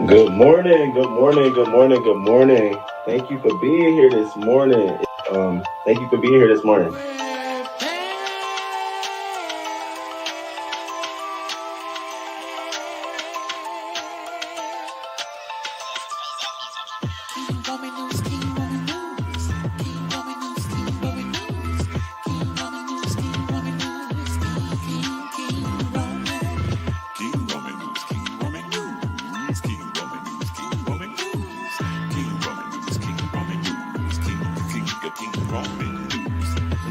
Good morning, good morning, good morning, good morning. Thank you for being here this morning. Thank you for being here this morning.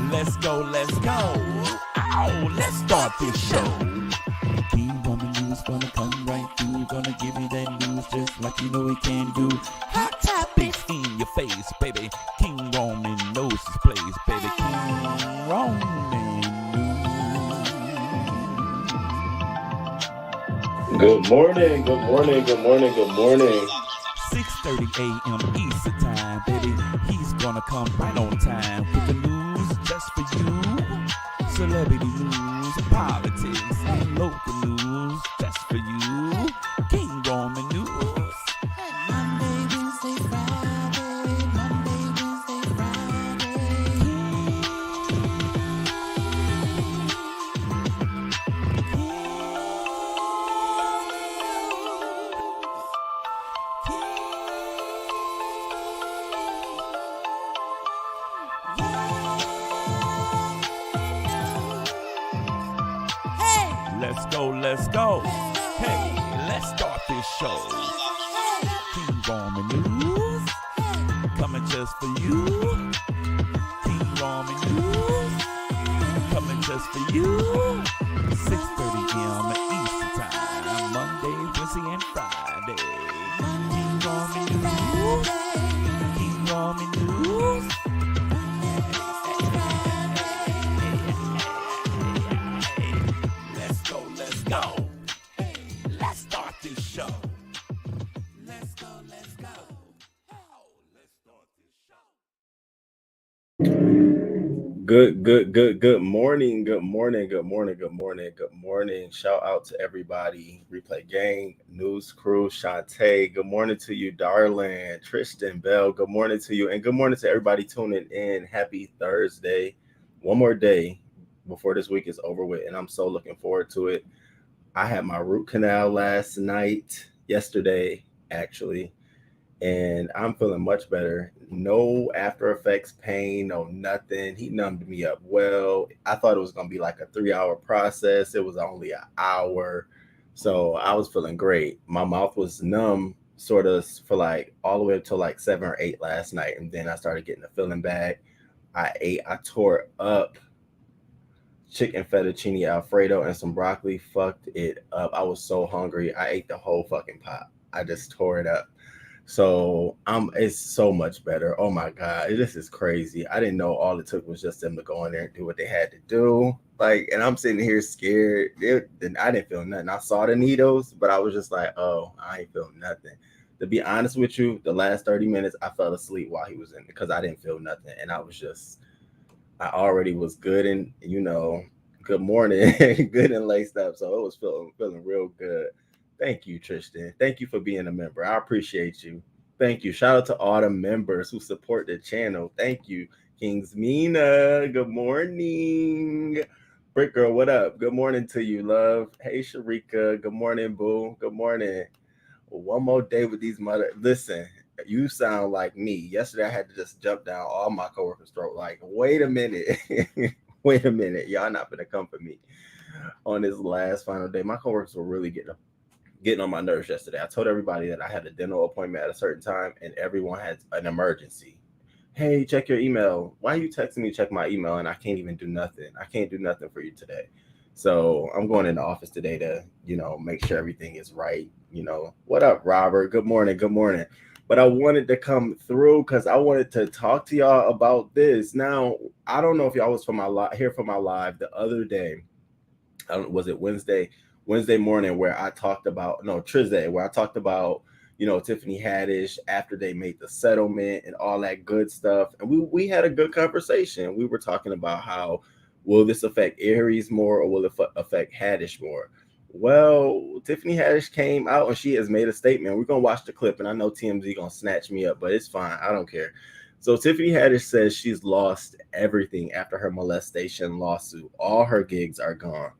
Let's go, let's go. Ow, let's start this show. King Roman News gonna come right through. Gonna give you that news just like you know he can do. Hot topics in your face, baby. King Roman knows his place, baby. King Roman News. Good morning, good morning, good morning, good morning. 6:30 a.m. Eastern time, baby. He's gonna come right on time with the news just for you. Celebrity news, politics, and local news just for you. King Roman News. Monday, Wednesday, Friday. Monday, Wednesday, Let's go, let's go. Hey, let's start this show. King Roman News, coming just for you. King Roman News, coming just for you. 6:30 a.m. Eastern time, Monday, Wednesday, and Friday. King Roman News, King Roman News. Let's go. Hey, let's start this show. Let's go, let's go. Oh, let's start this show. Good morning, good morning, good morning, good morning, good morning. Shout out to everybody. Replay Gang, News Crew, Shantae. Good morning to you, darling. Tristan Bell. Good morning to you. And good morning to everybody tuning in. Happy Thursday. One more day before this week is over with. And I'm so looking forward to it. I had my root canal yesterday, actually, and I'm feeling much better. No after effects pain, no nothing. He numbed me up well. I thought it was going to be like a 3 hour process. It was only an hour. So I was feeling great. My mouth was numb sort of for like all the way up till like 7 or 8 last night. And then I started getting the feeling back. I tore up chicken fettuccine alfredo and some broccoli. Fucked it up. I was so hungry. I ate the whole fucking pot. I just tore it up. So it's so much better. Oh my god, this is crazy. I didn't know all it took was just them to go in there and do what they had to do. Like, and I'm sitting here scared. I didn't feel nothing. I saw the needles, but I was just like, oh, I ain't feel nothing. To be honest with you, the last 30 minutes I fell asleep while he was in because I didn't feel nothing, and I already was good and good morning, good and laced up. So it was feeling real good. Thank you, Tristan. Thank you for being a member. I appreciate you. Thank you. Shout out to all the members who support the channel. Thank you. Kings Mina, good morning. Brick Girl, what up? Good morning to you, love. Hey, Sharika. Good morning, boo. Good morning. One more day with these mother. Listen, you sound like me. Yesterday, I had to just jump down all my coworkers' throat. Like, wait a minute. Wait a minute. Y'all not going to come for me on this last final day. My coworkers were really getting on my nerves yesterday. I told everybody that I had a dental appointment at a certain time and everyone had an emergency. Hey, check your email. Why are you texting me check my email and I can't even do nothing? I can't do nothing for you today. So I'm going in the office today to, make sure everything is right. What up, Robert? Good morning. Good morning. But I wanted to come through because I wanted to talk to y'all about this. Now, I don't know if y'all was here for my live the other day. Was it Wednesday morning where I talked about Tuesday where I talked about Tiffany Haddish after they made the settlement and all that good stuff, and we had a good conversation. We were talking about how will this affect Aries more or will it affect Haddish more, Well, Tiffany Haddish came out and she has made a statement. We're gonna watch the clip, and I know TMZ gonna snatch me up, but it's fine. I don't care. So Tiffany Haddish says she's lost everything after her molestation lawsuit. All her gigs are gone.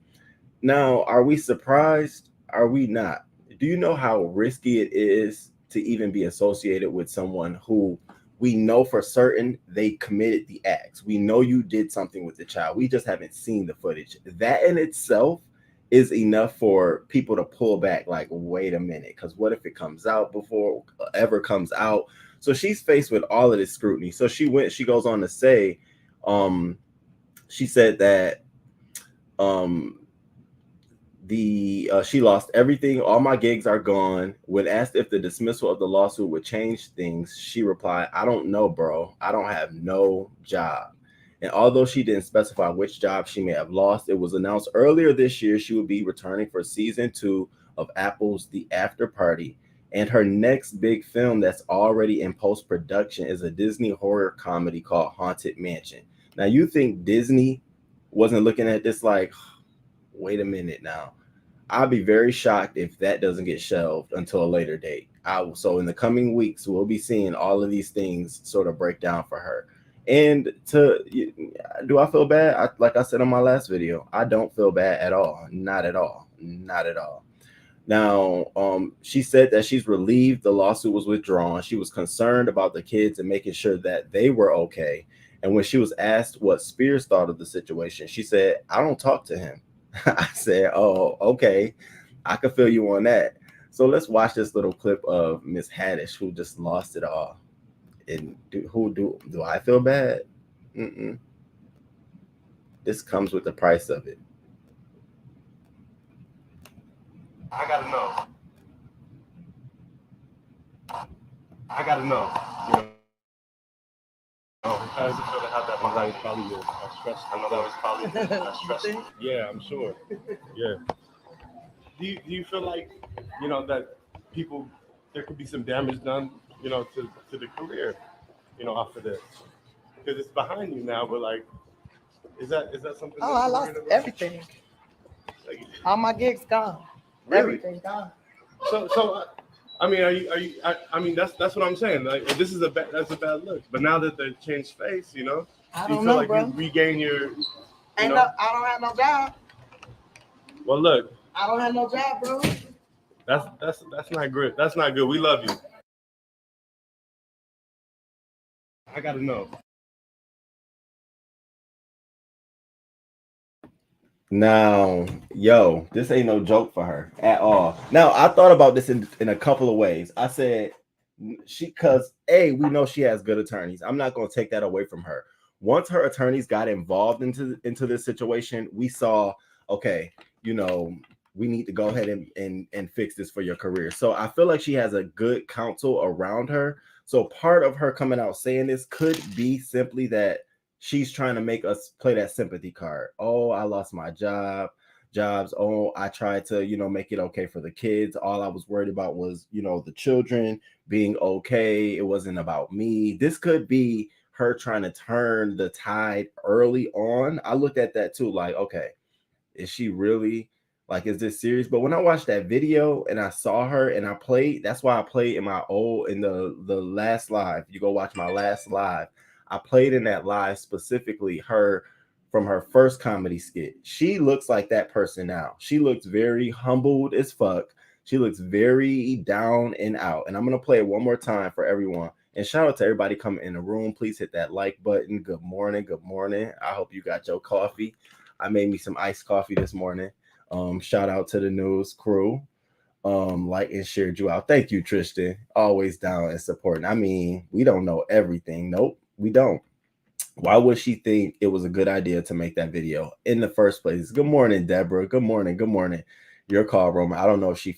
Now, are we surprised? Are we not? Do you know how risky it is to even be associated with someone who we know for certain they committed the acts? We know you did something with the child. We just haven't seen the footage. That in itself is enough for people to pull back, like, wait a minute, because what if it comes out before ever comes out? So she's faced with all of this scrutiny. So she goes on to say, um, she said that um the she lost everything. All my gigs are gone. When asked if the dismissal of the lawsuit would change things, she replied, I don't know, bro. I don't have no job. And although she didn't specify which job she may have lost, it was announced earlier this year she would be returning for season 2 of Apple's The After Party. And her next big film that's already in post production is a Disney horror comedy called Haunted Mansion. Now, you think Disney wasn't looking at this like, wait a minute now. I'll be very shocked if that doesn't get shelved until a later date. So in the coming weeks, we'll be seeing all of these things sort of break down for her. And do I feel bad? Like I said on my last video, I don't feel bad at all. Not at all. Not at all. Now, she said that she's relieved the lawsuit was withdrawn. She was concerned about the kids and making sure that they were okay. And when she was asked what Spears thought of the situation, she said, I don't talk to him. I said, oh, okay. I can feel you on that. So let's watch this little clip of Miss Haddish, who just lost it all. And do I feel bad? Mm-mm. This comes with the price of it. I gotta know. I gotta know. How does it feel to have that behind you? Probably good. I stress. I know that was probably good. I stress. Yeah, I'm sure. Yeah. Do you feel like, that people, there could be some damage done, to the career, after this? Because it's behind you now, but like, is that something? Oh, I lost everything. Like, all my gigs gone. Really? Everything gone. So. I mean, are you? I mean, that's what I'm saying. Like, this is that's a bad look. But now that they changed face, I do don't you feel know, like bro. you regain your? I don't have no job. Well, look. I don't have no job, bro. That's not good. That's not good. We love you. I gotta know. Now, yo, this ain't no joke for her at all. Now, I thought about this in a couple of ways. I said, because we know she has good attorneys. I'm not going to take that away from her. Once her attorneys got involved into this situation, we saw, okay, we need to go ahead and fix this for your career. So I feel like she has a good counsel around her. So part of her coming out saying this could be simply that she's trying to make us play that sympathy card. Oh, I lost my jobs. Oh, I tried to, make it okay for the kids. All I was worried about was, the children being okay. It wasn't about me. This could be her trying to turn the tide early on. I looked at that too, like, okay, is she really, like, is this serious? But when I watched that video and I saw her and I played, that's why I played in the last live. You go watch my last live. I played in that live specifically her from her first comedy skit. She looks like that person now. She looks very humbled as fuck. She looks very down and out. And I'm going to play it one more time for everyone. And shout out to everybody coming in the room. Please hit that like button. Good morning. Good morning. I hope you got your coffee. I made me some iced coffee this morning. Shout out to the news crew. Like and shared you out. Thank you, Tristan. Always down and supporting. I mean, we don't know everything. Nope, we don't. Why would she think it was a good idea to make that video in the first place? Good morning, Deborah. Good morning. Good morning. Your call, Roman. I don't know if she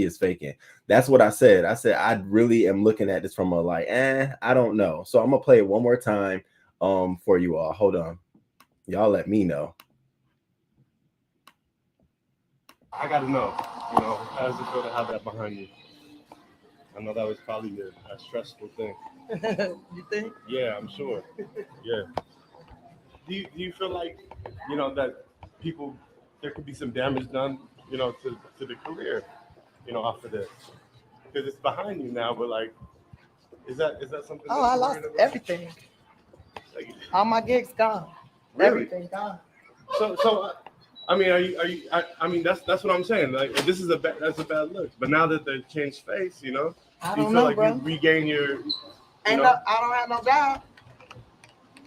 is faking. That's what I said. I said I really am looking at this from a like, I don't know. So I'm gonna play it one more time for you all. Hold on. Y'all let me know. I gotta know. How does it feel to have that behind you? I know that was probably a stressful thing. You think? Yeah, I'm sure. Yeah. Do you feel like, that people, there could be some damage done, to the career, off of this, because it's behind you now. But like, is that something Oh, that I you're lost worried about? everything. Like, All my gigs gone. really? Everything gone. So, I mean, are you? I mean, that's what I'm saying. Like, this is that's a bad look. But now that they've changed face, I do you don't feel know, like you bro. regain your, Ain't no, I don't have no job.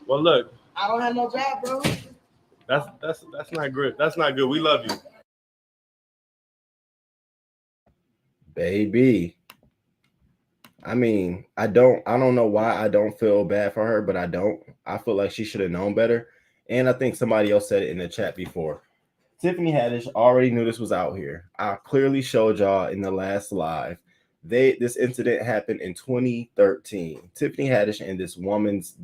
well, look, I don't have no job, bro. that's not good. That's not good. We love you. Baby. I mean, I don't know why I don't feel bad for her, but I don't. I feel like she should have known better. And I think somebody else said it in the chat before. Tiffany Haddish already knew this was out here. I clearly showed y'all in the last live. This incident happened in 2013. Tiffany Haddish and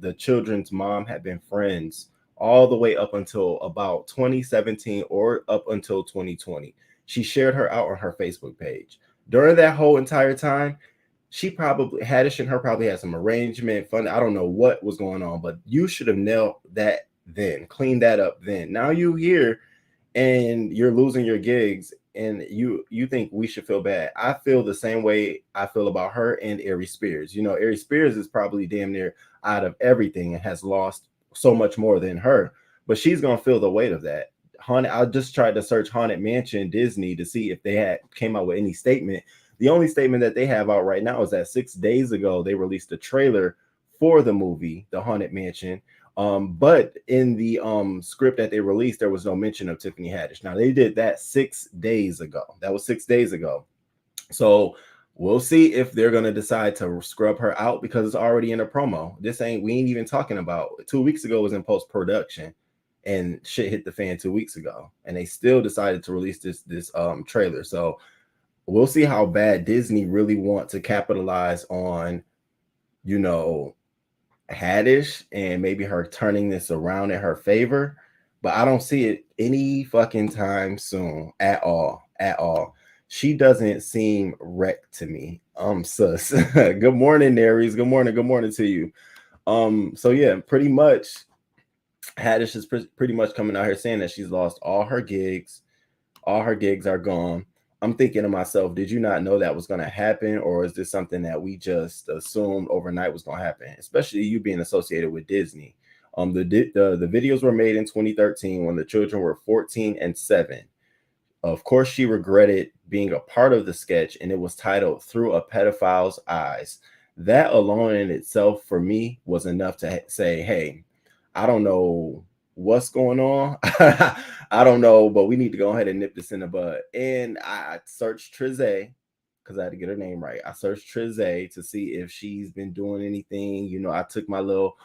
the children's mom, had been friends all the way up until about 2017 or up until 2020. She shared her out on her Facebook page. During that whole entire time, Haddish and her probably had some arrangement, fun. I don't know what was going on, but you should have nailed that then, cleaned that up then. Now you here and you're losing your gigs, and you think we should feel bad. I feel the same way I feel about her and Ari Spears. Ari Spears is probably damn near out of everything and has lost so much more than her, but she's gonna feel the weight of that. I just tried to search Haunted Mansion Disney to see if they had came out with any statement. The only statement that they have out right now is that 6 days ago they released a trailer for the movie The Haunted Mansion. But in the script that they released, there was no mention of Tiffany Haddish. Now they did that 6 days ago. That was 6 days ago. So we'll see if they're gonna decide to scrub her out because it's already in a promo. We ain't even talking about 2 weeks ago was in post-production and shit hit the fan 2 weeks ago. And they still decided to release this trailer. So we'll see how bad Disney really want to capitalize on, Haddish and maybe her turning this around in her favor, but I don't see it any fucking time soon at all. At all. She doesn't seem wrecked to me. Sus. Good morning, Aries. Good morning to you. So yeah, pretty much Haddish is pretty much coming out here saying that she's lost all her gigs. All her gigs are gone. I'm thinking to myself, did you not know that was going to happen? Or is this something that we just assumed overnight was going to happen? Especially you being associated with Disney. The videos were made in 2013 when the children were 14 and 7. Of course, she regretted being a part of the sketch, and it was titled Through a Pedophile's Eyes. That alone in itself, for me, was enough to say, hey, I don't know what's going on. I don't know, but we need to go ahead and nip this in the bud. And I searched Trizay because I had to get her name right. I searched Trizay to see if she's been doing anything. I took my little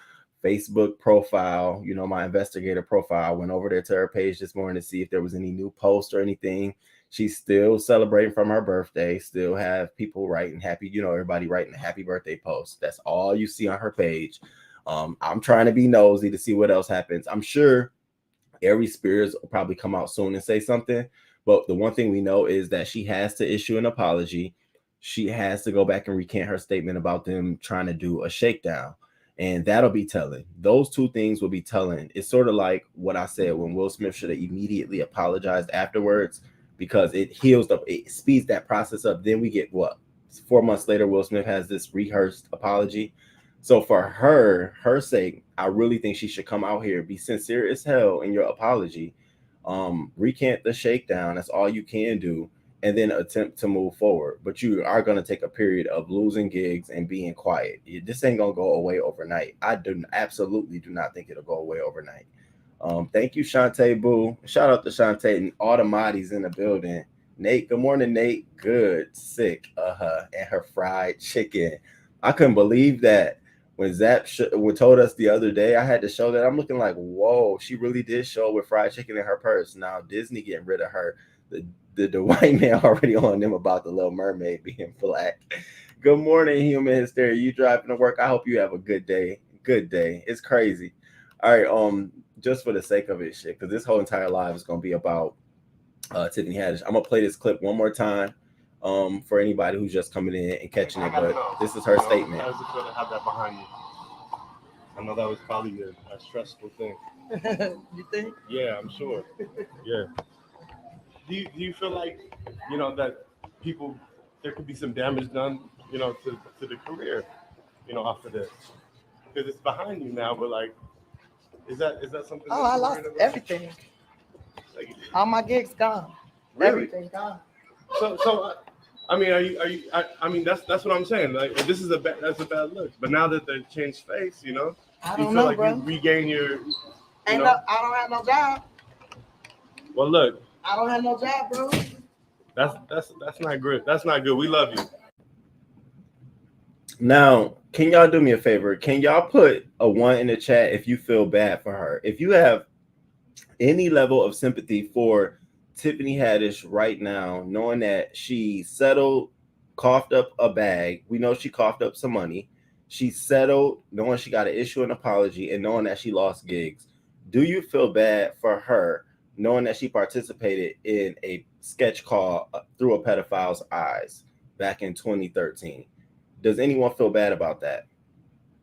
Facebook profile, my investigator profile. I went over there to her page this morning to see if there was any new posts or anything. She's still celebrating from her birthday, still have people writing happy, everybody writing a happy birthday post. That's all you see on her page. I'm trying to be nosy to see what else happens. I'm sure Ari Spears will probably come out soon and say something. But the one thing we know is that she has to issue an apology. She has to go back and recant her statement about them trying to do a shakedown. And that'll be telling. Those two things will be telling. It's sort of like what I said when Will Smith should have immediately apologized afterwards, because it heals up, it speeds that process up. Then we get 4 months later, Will Smith has this rehearsed apology. So for her sake, I really think she should come out here, be sincere as hell in your apology, recant the shakedown. That's all you can do, and then attempt to move forward. But you are going to take a period of losing gigs and being quiet. This ain't going to go away overnight. I absolutely do not think it'll go away overnight. Thank you, Shantae Boo. Shout out to Shantae and all the Moddies in the building. Nate, good morning, Nate. Good, sick, and her fried chicken. I couldn't believe that. When Zap told us the other day, I had to show that. I'm looking like, whoa, she really did show with fried chicken in her purse. Now Disney getting rid of her. The white man already on them about the Little Mermaid being black. Good morning, human hysteria. You driving to work? I hope you have a good day. Good day. It's crazy. All right. Just for the sake of it, shit, because this whole entire live is gonna be about Tiffany Haddish. I'm gonna play this clip one more time. For anybody who's just coming in and catching it, but this is her statement. How does it feel to have that behind you? I know that was probably a stressful thing. You think? Yeah, I'm sure. Yeah. do you feel like, that people, there could be some damage done, to the career, off of this? Because it's behind you now, but like, is that something Oh, that I you're lost worried about? everything. Like, All my gigs gone. really? Everything gone. So, I mean, are you? I mean, that's what I'm saying. Like, this is that's a bad look. But now that they changed face, I do you don't feel know, like you bro. regain your, I don't have no job. Well, look, I don't have no job, bro. that's not good. That's not good. We love you. Now, can y'all do me a favor? Can y'all put a 1 in the chat if you feel bad for her? If you have any level of sympathy for Tiffany Haddish right now, knowing that she settled, coughed up a bag. We know she coughed up some money. She settled, knowing she got to issue an apology and knowing that she lost gigs. Do you feel bad for her, knowing that she participated in a sketch called Through a Pedophile's Eyes back in 2013? Does anyone feel bad about that?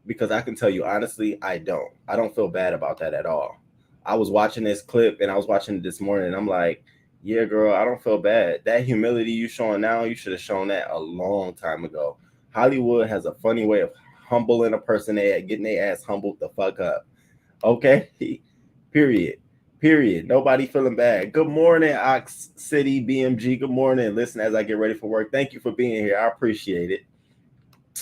Because I can tell you honestly, I don't. I don't feel bad about that at all. I was watching this clip and I was watching it this morning and I'm like, yeah, girl, I don't feel bad. That humility you showing now, you should have shown that a long time ago. Hollywood has a funny way of humbling a person, getting their ass humbled the fuck up. Okay? Period. Period. Nobody feeling bad. Good morning, Ox City BMG. Good morning. Listen, as I get ready for work, thank you for being here. I appreciate it.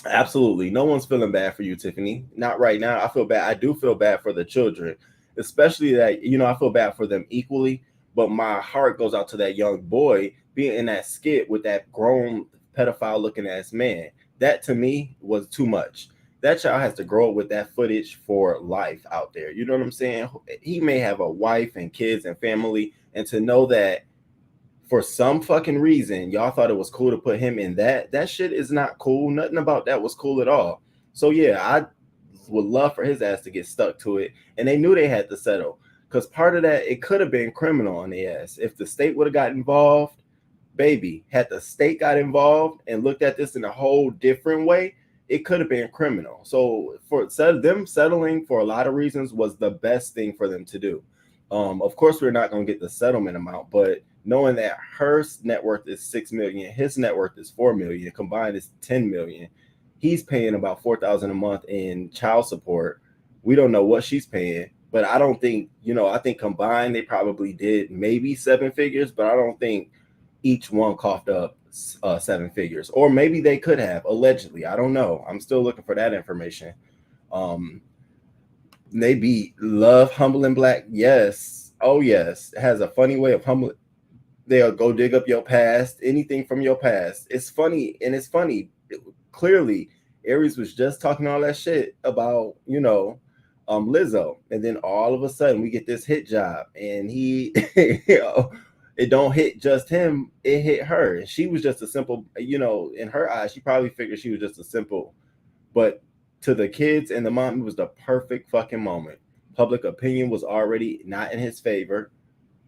Absolutely. No one's feeling bad for you, Tiffany. Not right now. I feel bad. I do feel bad for the children, especially that, I feel bad for them equally. But my heart goes out to that young boy being in that skit with that grown pedophile looking ass man. That to me was too much. That child has to grow up with that footage for life out there. You know what I'm saying? He may have a wife and kids and family. And to know that for some fucking reason, y'all thought it was cool to put him in that shit is not cool. Nothing about that was cool at all. So yeah, I would love for his ass to get stuck to it. And they knew they had to settle. Because part of that, it could have been criminal on the ass. If the state would have got involved, baby, had the state got involved and looked at this in a whole different way, it could have been criminal. So for them settling for a lot of reasons was the best thing for them to do. Of course, we're not going to get the settlement amount, but knowing that her net worth is $6 million, his net worth is $4 million, combined is $10 million. He's paying about $4,000 a month in child support. We don't know what she's paying, but I don't think, I think combined they probably did maybe 7 figures, but I don't think each one coughed up 7 figures, or maybe they could have allegedly. I don't know. I'm still looking for that information. Maybe love humbling black. Yes. Oh yes. It has a funny way of humbling. They'll go dig up your past, anything from your past. It's funny, and it's funny. Clearly, Aries was just talking all that shit about, Lizzo, and then all of a sudden we get this hit job, and he, it don't hit just him, it hit her. She was just a simple, in her eyes, she probably figured she was just a simple, but to the kids and the mom, it was the perfect fucking moment. Public opinion was already not in his favor.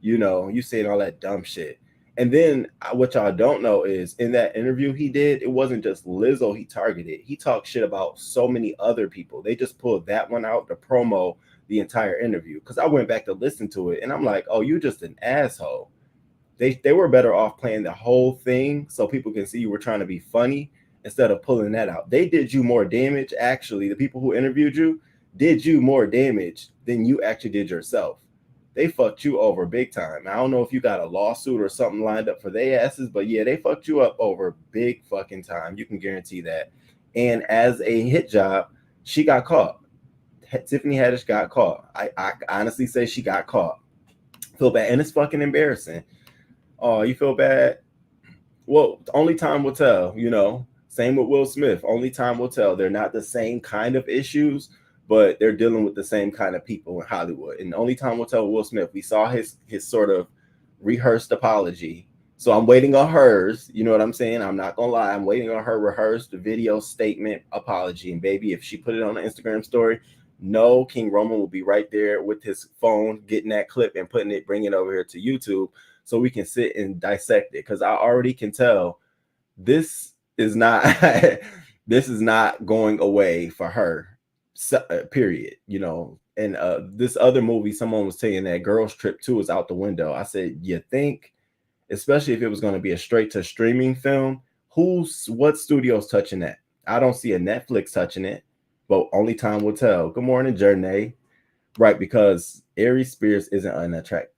You saying all that dumb shit. And then what y'all don't know is in that interview he did, it wasn't just Lizzo he targeted. He talked shit about so many other people. They just pulled that one out to promo the entire interview. Because I went back to listen to it and I'm like, oh, you just an asshole. They were better off playing the whole thing so people can see you were trying to be funny instead of pulling that out. They did you more damage. Actually, the people who interviewed you did you more damage than you actually did yourself. They fucked you over big time. I don't know if you got a lawsuit or something lined up for their asses, but yeah, they fucked you up over big fucking time. You can guarantee that. And as a hit job, she got caught. Tiffany Haddish got caught. I honestly say she got caught. Feel bad. And it's fucking embarrassing. Oh, you feel bad? Well, only time will tell, Same with Will Smith. Only time will tell. They're not the same kind of issues, but they're dealing with the same kind of people in Hollywood. And the only time we'll tell Will Smith, we saw his sort of rehearsed apology. So I'm waiting on hers. You know what I'm saying? I'm not going to lie. I'm waiting on her rehearsed video statement apology. And baby, if she put it on the Instagram story, no, King Roman will be right there with his phone, getting that clip and bringing it over here to YouTube so we can sit and dissect it. Because I already can tell this is not, this is not going away for her. Period. And this other movie, someone was saying that Girls Trip 2 is out the window. I said, you think? especially if it was going to be a straight to streaming film. What studio's touching that? I don't see a Netflix touching it, but only time will tell. Good morning, Journey. Right, because Aries Spears isn't unattractive.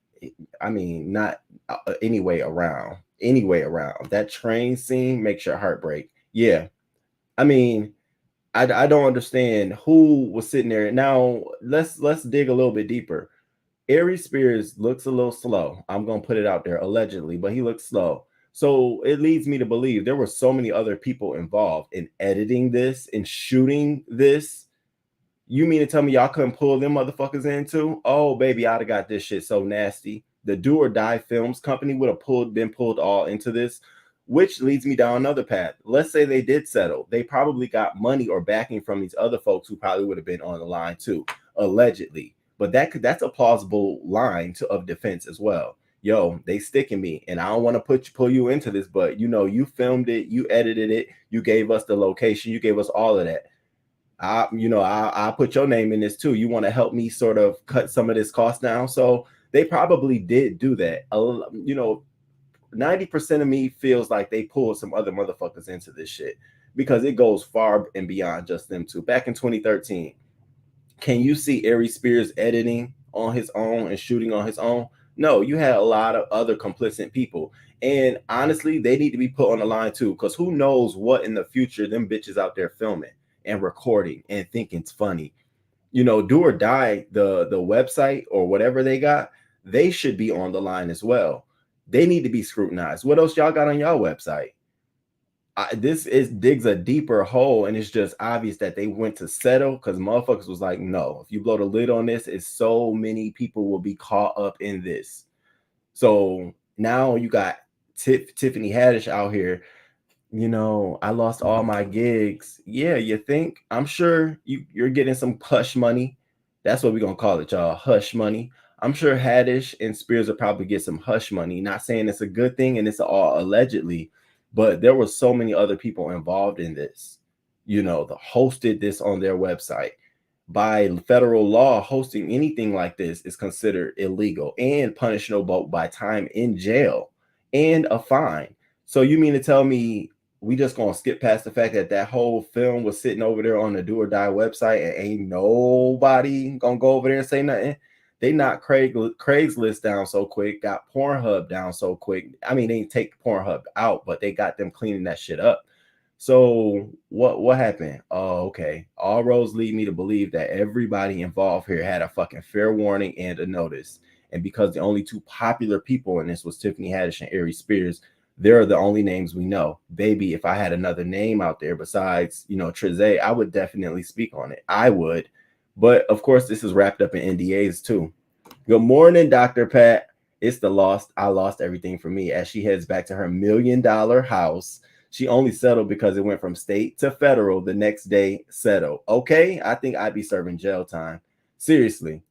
I mean, not any way around. Any way around. That train scene makes your heart break. Yeah, I mean, I don't understand who was sitting there. Now let's dig a little bit deeper. Aries Spears looks a little slow. I'm gonna put it out there, allegedly, but he looks slow. So it leads me to believe there were so many other people involved in editing this, in shooting this. You mean to tell me y'all couldn't pull them motherfuckers in too? Oh baby, I'd have got this shit so nasty. The Do or Die Films company would have been pulled all into this, which leads me down another path. Let's say they did settle. They probably got money or backing from these other folks who probably would have been on the line too, allegedly. But that's a plausible line of defense as well. Yo, they sticking me, and I don't want to pull you into this, but you filmed it, you edited it, you gave us the location, you gave us all of that. I put your name in this too. You want to help me sort of cut some of this cost down? So they probably did do that. 90% of me feels like they pulled some other motherfuckers into this shit because it goes far and beyond just them two. Back in 2013, can you see Aries Spears editing on his own and shooting on his own? No, you had a lot of other complicit people. And honestly, they need to be put on the line too, because who knows what in the future them bitches out there filming and recording and thinking it's funny. Do or Die, the website or whatever they got, they should be on the line as well. They need to be scrutinized. What else y'all got on y'all website? This digs a deeper hole, and it's just obvious that they went to settle because motherfuckers was like, no, if you blow the lid on this, it's so many people will be caught up in this. So now you got Tiffany Haddish out here. I lost all my gigs. Yeah, you think? I'm sure you're getting some hush money. That's what we're gonna call it, y'all. Hush money. I'm sure Haddish and Spears will probably get some hush money. Not saying it's a good thing and it's all allegedly, but there were so many other people involved in this. The hosted this on their website. By federal law, hosting anything like this is considered illegal and punishable by time in jail and a fine. So you mean to tell me we just gonna skip past the fact that whole film was sitting over there on the Do or Die website and ain't nobody gonna go over there and say nothing? They knocked Craigslist down so quick, got Pornhub down so quick. I mean, they didn't take Pornhub out, but they got them cleaning that shit up. So what happened? Oh, okay. All roads lead me to believe that everybody involved here had a fucking fair warning and a notice. And because the only two popular people in this was Tiffany Haddish and Aries Spears, they're the only names we know. Baby, if I had another name out there besides, Trezay, I would definitely speak on it. I would. But of course, this is wrapped up in NDAs too. Good morning, Dr. Pat. It's I lost everything for me as she heads back to her $1 million house. She only settled because it went from state to federal the next day. Settle. Okay, I think I'd be serving jail time. Seriously.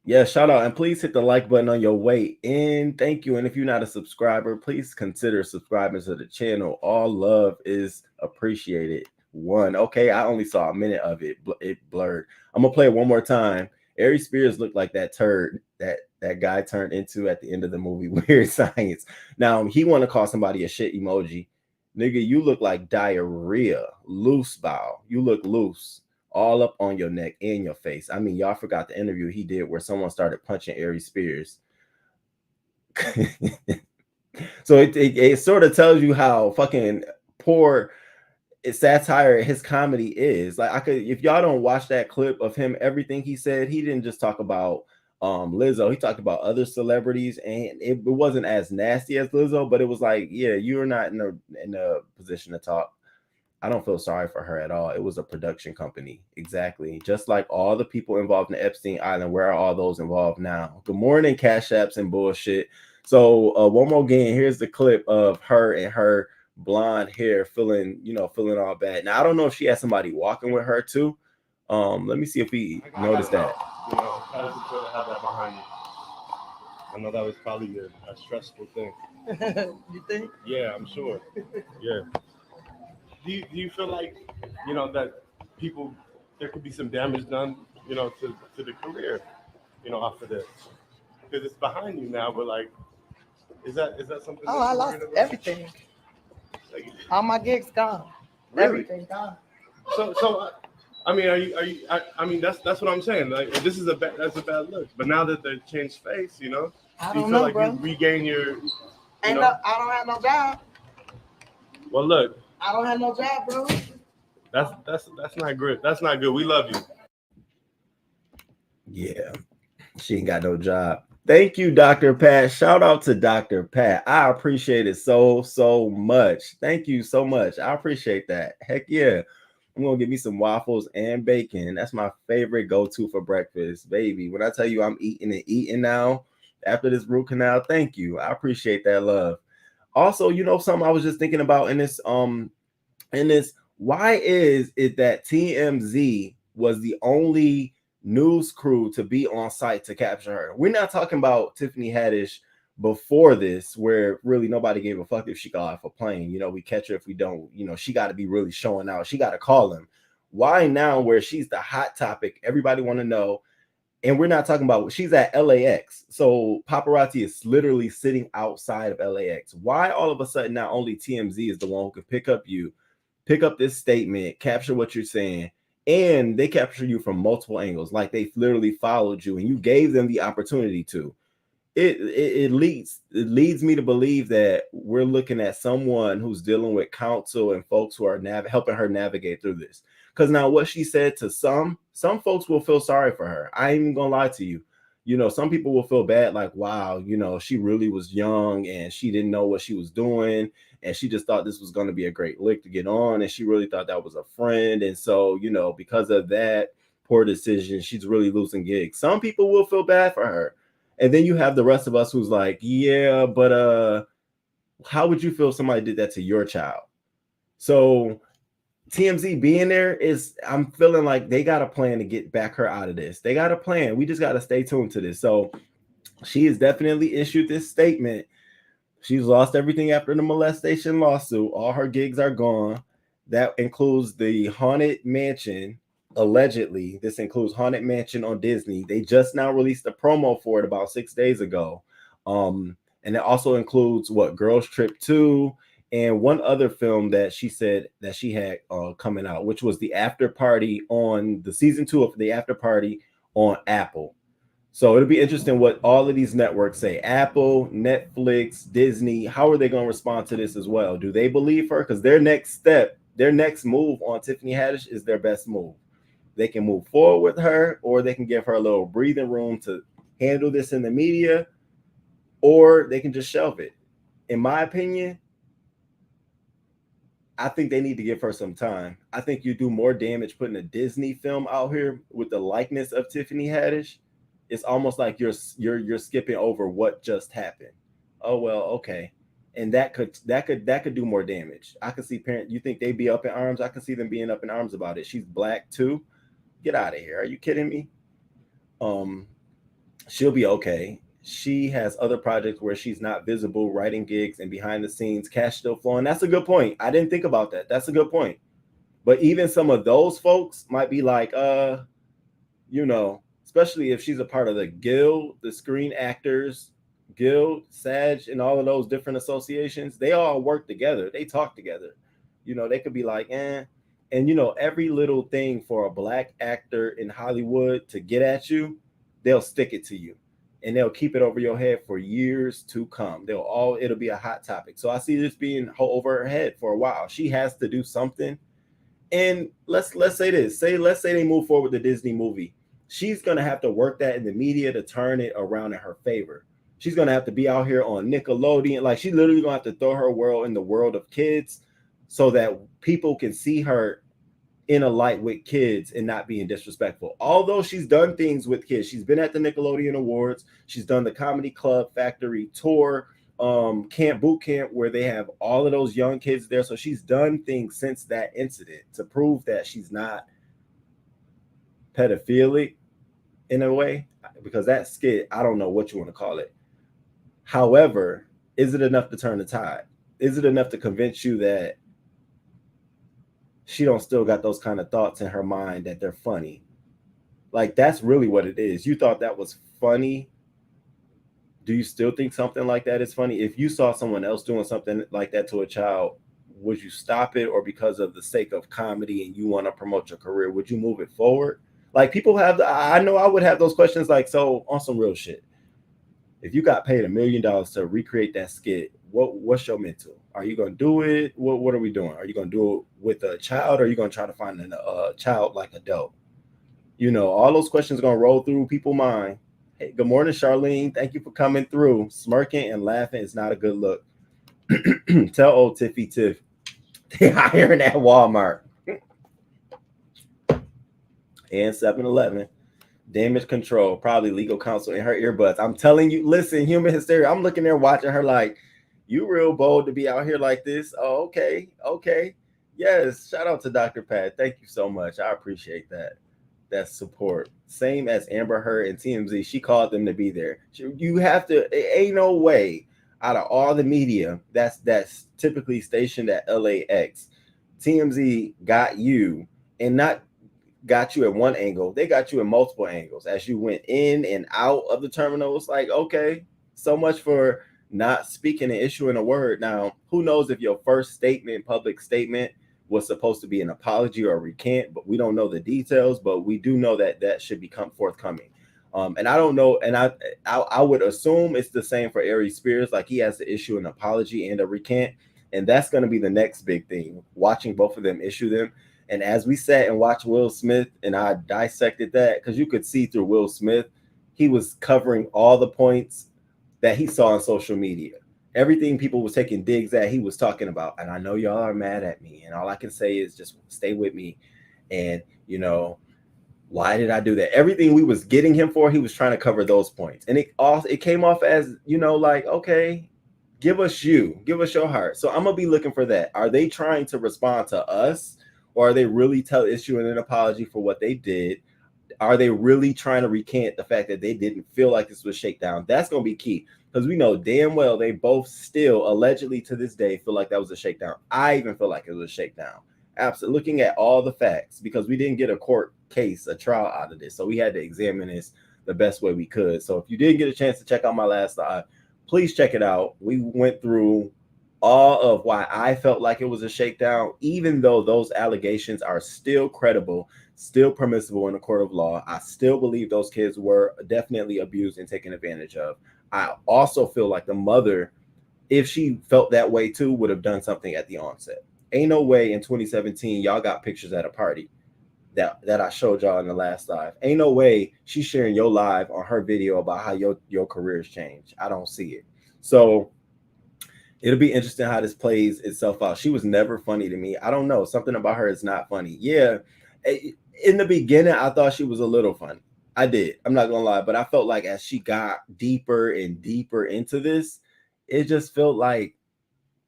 Yeah, shout out and please hit the like button on your way in. Thank you. And if you're not a subscriber, please consider subscribing to the channel. All love is appreciated. Okay, I only saw a minute of it. It blurred. I'm gonna play it one more time. Aries Spears looked like that turd that guy turned into at the end of the movie Weird Science. Now he want to call somebody a shit emoji. Nigga, you look like diarrhea. Loose bowel. You look loose. All up on your neck and your face. I mean, y'all forgot the interview he did where someone started punching Aries Spears. So it sort of tells you how fucking poor satire his comedy is. Like if y'all don't watch that clip of him, everything he said, he didn't just talk about Lizzo. He talked about other celebrities, and it wasn't as nasty as Lizzo, but it was like, yeah, you're not in a position to talk. I don't feel sorry for her at all. It was a production company. Exactly. Just like all the people involved in Epstein Island. Where are all those involved now? Good morning, Cash Apps and bullshit. So one more again, here's the clip of her and her blonde hair feeling all bad. Now, I don't know if she had somebody walking with her too. Let me see if we noticed that. How does it feel to have that behind you? I know that was probably a stressful thing. You think? Yeah, I'm sure. Yeah. Do you feel like, that there could be some damage done, to the career, off of this? Because it's behind you now, but like, Is that something? Oh, I lost everything. Like, All my gigs gone. Really? Everything gone. So I mean, are you? I mean, that's what I'm saying. Like, this is that's a bad look. But now that they changed face, you know, I do you don't feel know, like bro. you regain your? I don't have no job. Well, look, I don't have no job, bro. that's not good. That's not good. We love you. Yeah, she ain't got no job. Thank you, Dr. Pat. Shout out to Dr. Pat. I appreciate it so much. Thank you so much. I appreciate that. Heck yeah. I'm gonna give me some waffles and bacon. That's my favorite go-to for breakfast, baby. When I tell you I'm eating and eating now after this root canal, thank you. I appreciate that love. Also, you know, something I was just thinking about in this, why is it that TMZ was the only news crew to be on site to capture her? We're not talking about Tiffany Haddish before this, where really nobody gave a fuck if she got off a plane. You know, we catch her if we don't. You know, she got to be really showing out. She got to call him. Why now, where she's the hot topic, everybody want to know, and we're not talking about, she's at LAX. So paparazzi is literally sitting outside of LAX. Why all of a sudden now only TMZ is the one who can pick up this statement, capture what you're saying, and they capture you from multiple angles, like they literally followed you and you gave them the opportunity to. It leads me to believe that we're looking at someone who's dealing with counsel and folks who are helping her navigate through this. Because now what she said to some folks will feel sorry for her. I ain't even gonna lie to you. You know, some people will feel bad, like, wow, you know, she really was young and she didn't know what she was doing. And she just thought this was going to be a great lick to get on. And she really thought that was a friend. And so, you know, because of that poor decision, she's really losing gigs. Some people will feel bad for her. And then you have the rest of us who's like, yeah, but how would you feel if somebody did that to your child? So TMZ being there is, I'm feeling like they got a plan to get back her out of this. They got a plan. We just got to stay tuned to this. So she has definitely issued this statement. She's lost everything after the molestation lawsuit. All her gigs are gone. That includes the Haunted Mansion. Allegedly, this includes Haunted Mansion on Disney. They just now released a promo for it about 6 days ago. And it also includes Girls Trip 2 and one other film that she said that she had coming out, which was the after party on the season 2 of the after party on Apple. So it'll be interesting what all of these networks say. Apple, Netflix, Disney, how are they going to respond to this as well? Do they believe her? Because their next move on Tiffany Haddish is their best move. They can move forward with her, or they can give her a little breathing room to handle this in the media, or they can just shelve it. In my opinion, I think they need to give her some time. I think you do more damage putting a Disney film out here with the likeness of Tiffany Haddish. It's almost like you're skipping over what just happened. Oh well, okay, and that could do more damage. I could see parents. You think they'd be up in arms? I can see them being up in arms about it. She's black too. Get out of here. Are you kidding me? She'll be okay. She has other projects where she's not visible, writing gigs and behind the scenes, cash still flowing. That's a good point. I didn't think about that. That's a good point. But even some of those folks might be like, you know, especially if she's a part of the guild, the Screen Actors Guild, SAG, and all of those different associations, they all work together. They talk together. You know, they could be like, and you know, every little thing for a black actor in Hollywood to get at you, they'll stick it to you. And they'll keep it over your head for years to come. It'll be a hot topic. So I see this being over her head for a while. She has to do something. And let's say this. Let's say they move forward with the Disney movie. She's gonna have to work that in the media to turn it around in her favor. She's gonna have to be out here on Nickelodeon. Like, she's literally gonna have to throw her world in the world of kids so that people can see her in a light with kids and not being disrespectful. Although she's done things with kids. She's been at the Nickelodeon Awards. She's done the Comedy Club Factory tour, boot camp, where they have all of those young kids there. So she's done things since that incident to prove that she's not pedophilic in a way, because that skit, I don't know what you want to call it. However, is it enough to turn the tide? Is it enough to convince you that she don't still got those kind of thoughts in her mind that they're funny? Like, that's really what it is. You thought that was funny do you still think something like that is funny? If you saw someone else doing something like that to a child, would you stop it, or because of the sake of comedy and you want to promote your career, would you move it forward? Like people have, I know I would have those questions. Like, so on some real shit, if you got paid $1 million to recreate that skit, what's your mental? Are you gonna do it? What are we doing? Are you gonna do it with a child, or are you gonna try to find a child like adult? You know, all those questions are gonna roll through people's mind. Hey, good morning, Charlene. Thank you for coming through. Smirking and laughing is not a good look. Tell old Tiffy Tiff they hiring at Walmart and 7-Eleven. Damage control, probably legal counsel in her earbuds. I'm telling you, listen, human hysteria. I'm looking there watching her like, you real bold to be out here like this. Oh, okay. Yes, shout out to Dr. Pat. Thank you so much. I appreciate that support. Same as Amber Heard and TMZ. She called them to be there. You have to, ain't no way out of all the media that's typically stationed at LAX, TMZ got you, and not got you at one angle, they got you in multiple angles as you went in and out of the terminal. It's like, okay, so much for not speaking and issuing a word. Now, who knows if your first statement, public statement, was supposed to be an apology or a recant, but we don't know the details, but we do know that should become forthcoming. And I don't know, and I would assume it's the same for Aries Spears, like he has to issue an apology and a recant, and that's going to be the next big thing, watching both of them issue them. And as we sat and watched Will Smith, and I dissected that, because you could see through Will Smith, he was covering all the points that he saw on social media. Everything people was taking digs at, he was talking about. And I know y'all are mad at me, and all I can say is just stay with me. And, you know, why did I do that? Everything we was getting him for, he was trying to cover those points. And it came off as, you know, like, okay, give us your heart. So I'm going to be looking for that. Are they trying to respond to us? Or are they really issuing an apology for what they did? Are they really trying to recant the fact that they didn't feel like this was shakedown? That's going to be key, because we know damn well they both still allegedly to this day feel like that was a shakedown. I even feel like it was a shakedown. Absolutely. Looking at all the facts, because we didn't get a court case, a trial out of this. So we had to examine this the best way we could. So if you didn't get a chance to check out my last live, please check it out. We went through all of why I felt like it was a shakedown, even though those allegations are still credible, still permissible in the court of law. I still believe those kids were definitely abused and taken advantage of. I also feel like the mother, if she felt that way too, would have done something at the onset. Ain't no way in 2017 y'all got pictures at a party that I showed y'all in the last live. Ain't no way she's sharing your live on her video about how your career's changed. I don't see it. So it'll be interesting how this plays itself out. She was never funny to me. I don't know. Something about her is not funny. Yeah. In the beginning, I thought she was a little funny. I did. I'm not going to lie. But I felt like as she got deeper and deeper into this, it just felt like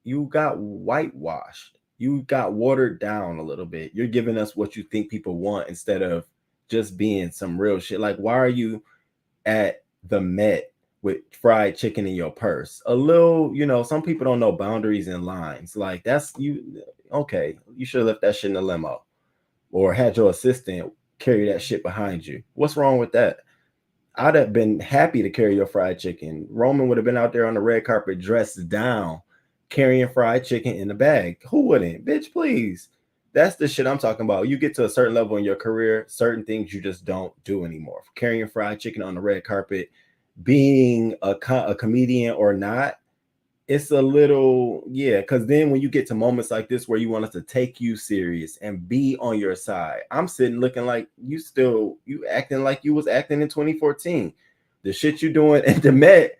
you got whitewashed. You got watered down a little bit. You're giving us what you think people want instead of just being some real shit. Like, why are you at the Met with fried chicken in your purse? A little, you know, some people don't know boundaries and lines. Like, that's you. Okay, you should have left that shit in the limo, or had your assistant carry that shit behind you. What's wrong with that? I'd have been happy to carry your fried chicken. Roman would have been out there on the red carpet dressed down, carrying fried chicken in the bag. Who wouldn't? Bitch, please. That's the shit I'm talking about. You get to a certain level in your career, certain things you just don't do anymore. Carrying fried chicken on the red carpet, being a comedian or not, it's a little, yeah, because then when you get to moments like this where you want us to take you serious and be on your side, I'm sitting looking like you acting like you was acting in 2014. The shit you doing at the Met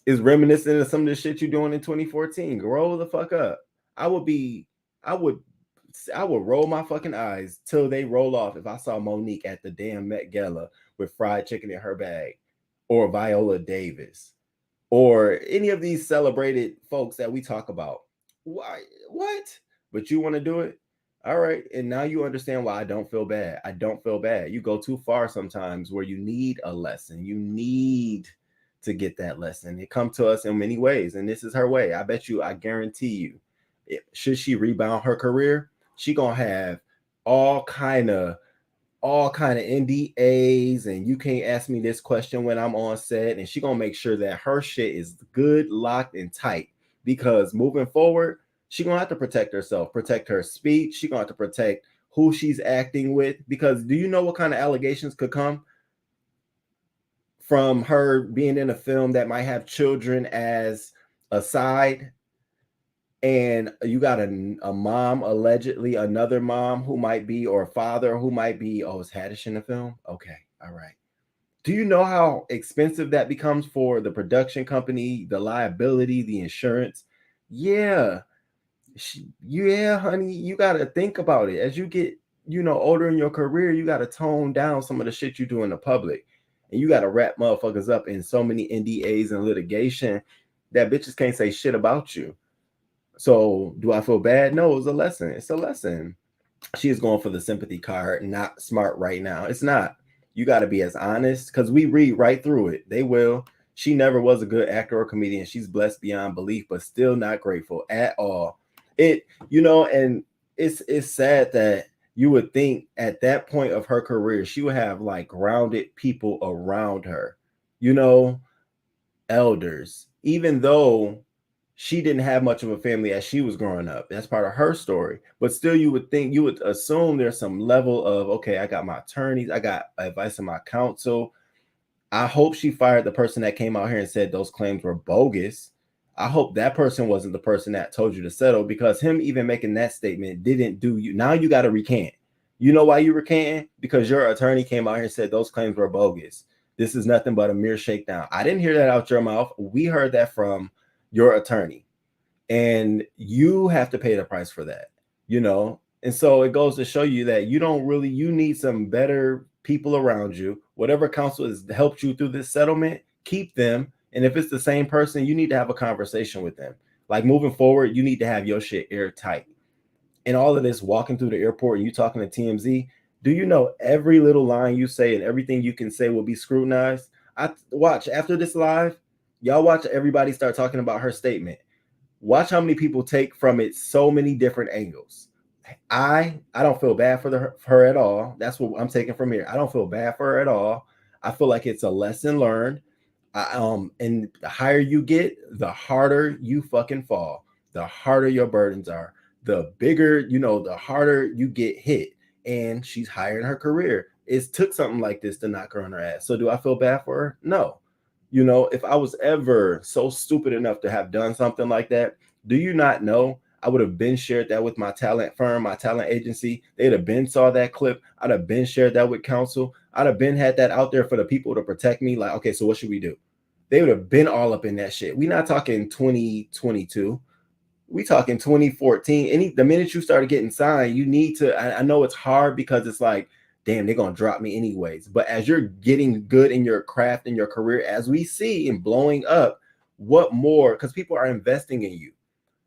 is reminiscent of some of the shit you doing in 2014. Grow the fuck up. I would roll my fucking eyes till they roll off if I saw Monique at the damn Met Gala with fried chicken in her bag, or Viola Davis, or any of these celebrated folks that we talk about. Why? What? But you want to do it? All right. And now you understand why I don't feel bad. I don't feel bad. You go too far sometimes where you need a lesson. You need to get that lesson. It comes to us in many ways, and this is her way. I guarantee you, should she rebound her career, she gonna have all kind of all kind of NDAs, and you can't ask me this question when I'm on set, and she gonna make sure that her shit is good, locked, and tight, because moving forward, she gonna have to protect herself, protect her speech. She gonna have to protect who she's acting with, because do you know what kind of allegations could come from her being in a film that might have children as a side, and you got a mom, allegedly another mom who might be, or a father who might be, oh, is Haddish in the film? Okay, all right. Do you know how expensive that becomes for the production company, the liability, the insurance? Yeah, yeah, honey, you got to think about it. As you get, older in your career, you got to tone down some of the shit you do in the public. And you got to wrap motherfuckers up in so many NDAs and litigation that bitches can't say shit about you. So do I feel bad? No, it's a lesson. It's a lesson. She is going for the sympathy card, not smart right now. It's not. You got to be as honest, because we read right through it. They will. She never was a good actor or comedian. She's blessed beyond belief, but still not grateful at all. And it's sad that you would think at that point of her career, she would have like grounded people around her, elders, even though she didn't have much of a family as she was growing up. That's part of her story. But still, you would assume there's some level of, okay, I got my attorneys, I got advice on my counsel. I hope she fired the person that came out here and said those claims were bogus. I hope that person wasn't the person that told you to settle, because him even making that statement didn't do you. Now you got to recant. You know why you recanting? Because your attorney came out here and said those claims were bogus. This is nothing but a mere shakedown. I didn't hear that out your mouth. We heard that from your attorney, and you have to pay the price for that, And so it goes to show you that you need some better people around you. Whatever counsel has helped you through this settlement, keep them. And if it's the same person, you need to have a conversation with them. Like, moving forward, you need to have your shit airtight. And all of this walking through the airport and you talking to TMZ, do you know every little line you say and everything you can say will be scrutinized? Watch after this live, y'all watch everybody start talking about her statement. Watch how many people take from it so many different angles. I don't feel bad for her at all. That's what I'm taking from here. I don't feel bad for her at all. I feel like it's a lesson learned. And the higher you get, the harder you fucking fall. The harder your burdens are. The bigger, the harder you get hit. And she's higher in her career. It took something like this to knock her on her ass. So do I feel bad for her? No. If I was ever so stupid enough to have done something like that, do you not know I would have been shared that with my talent firm, my talent agency? They'd have been saw that clip. I'd have been shared that with counsel. I'd have been had that out there for the people to protect me. Like, okay, so what should we do? They would have been all up in that shit. We're not talking 2022. We talking 2014. The minute you started getting signed, you need to, I know it's hard because it's like, damn, they're going to drop me anyways. But as you're getting good in your craft and your career, as we see and blowing up, what more? Because people are investing in you.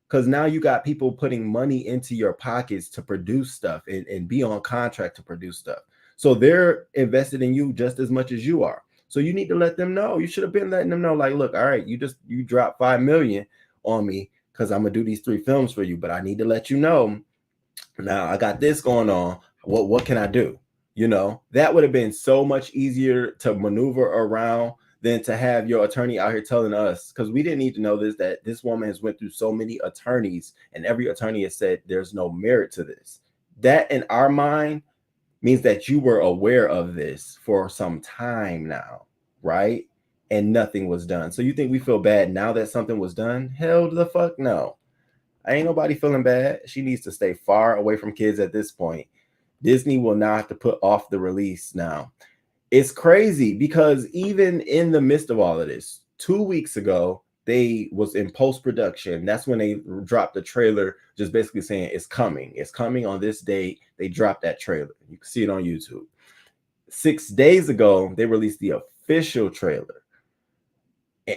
Because now you got people putting money into your pockets to produce stuff and be on contract to produce stuff. So they're invested in you just as much as you are. So you need to let them know. You should have been letting them know, like, look, all right, you dropped $5 million on me because I'm gonna do these 3 films for you, but I need to let you know now I got this going on. What can I do? That would have been so much easier to maneuver around than to have your attorney out here telling us, because we didn't need to know that this woman has went through so many attorneys and every attorney has said there's no merit to this. That in our mind means that you were aware of this for some time now, right? And nothing was done. So you think we feel bad now that something was done? Hell the fuck no. Ain't nobody feeling bad. She needs to stay far away from kids at this point. Disney will not have to put off the release now. It's crazy because even in the midst of all of this, 2 weeks ago, they was in post-production. That's when they dropped the trailer, just basically saying it's coming. It's coming on this date. They dropped that trailer. You can see it on YouTube. 6 days ago, they released the official trailer.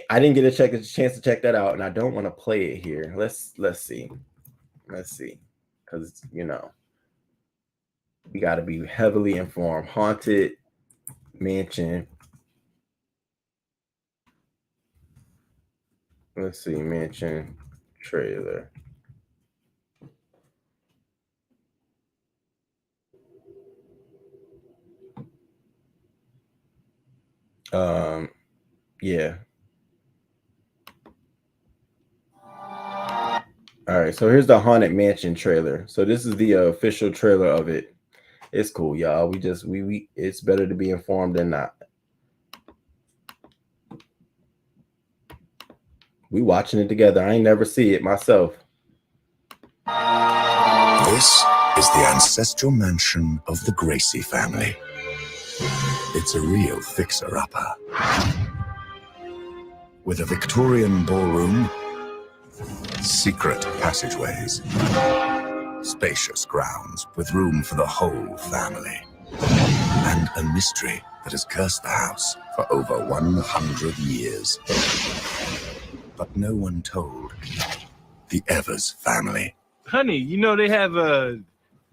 I didn't get a chance to check that out, and I don't want to play it here. Let's see. Let's see. Because, we got to be heavily informed. Haunted Mansion. Let's see, Mansion trailer. Yeah. All right, so here's the Haunted Mansion trailer. So this is the official trailer of it. It's cool, y'all. We it's better to be informed than not. We watching it together. I ain't never see it myself. This is the ancestral mansion of the Gracie family. It's a real fixer-upper. With a Victorian ballroom, secret passageways, spacious grounds with room for the whole family, and a mystery that has cursed the house for over 100 years. But no one told the Evers family. Honey, you know they have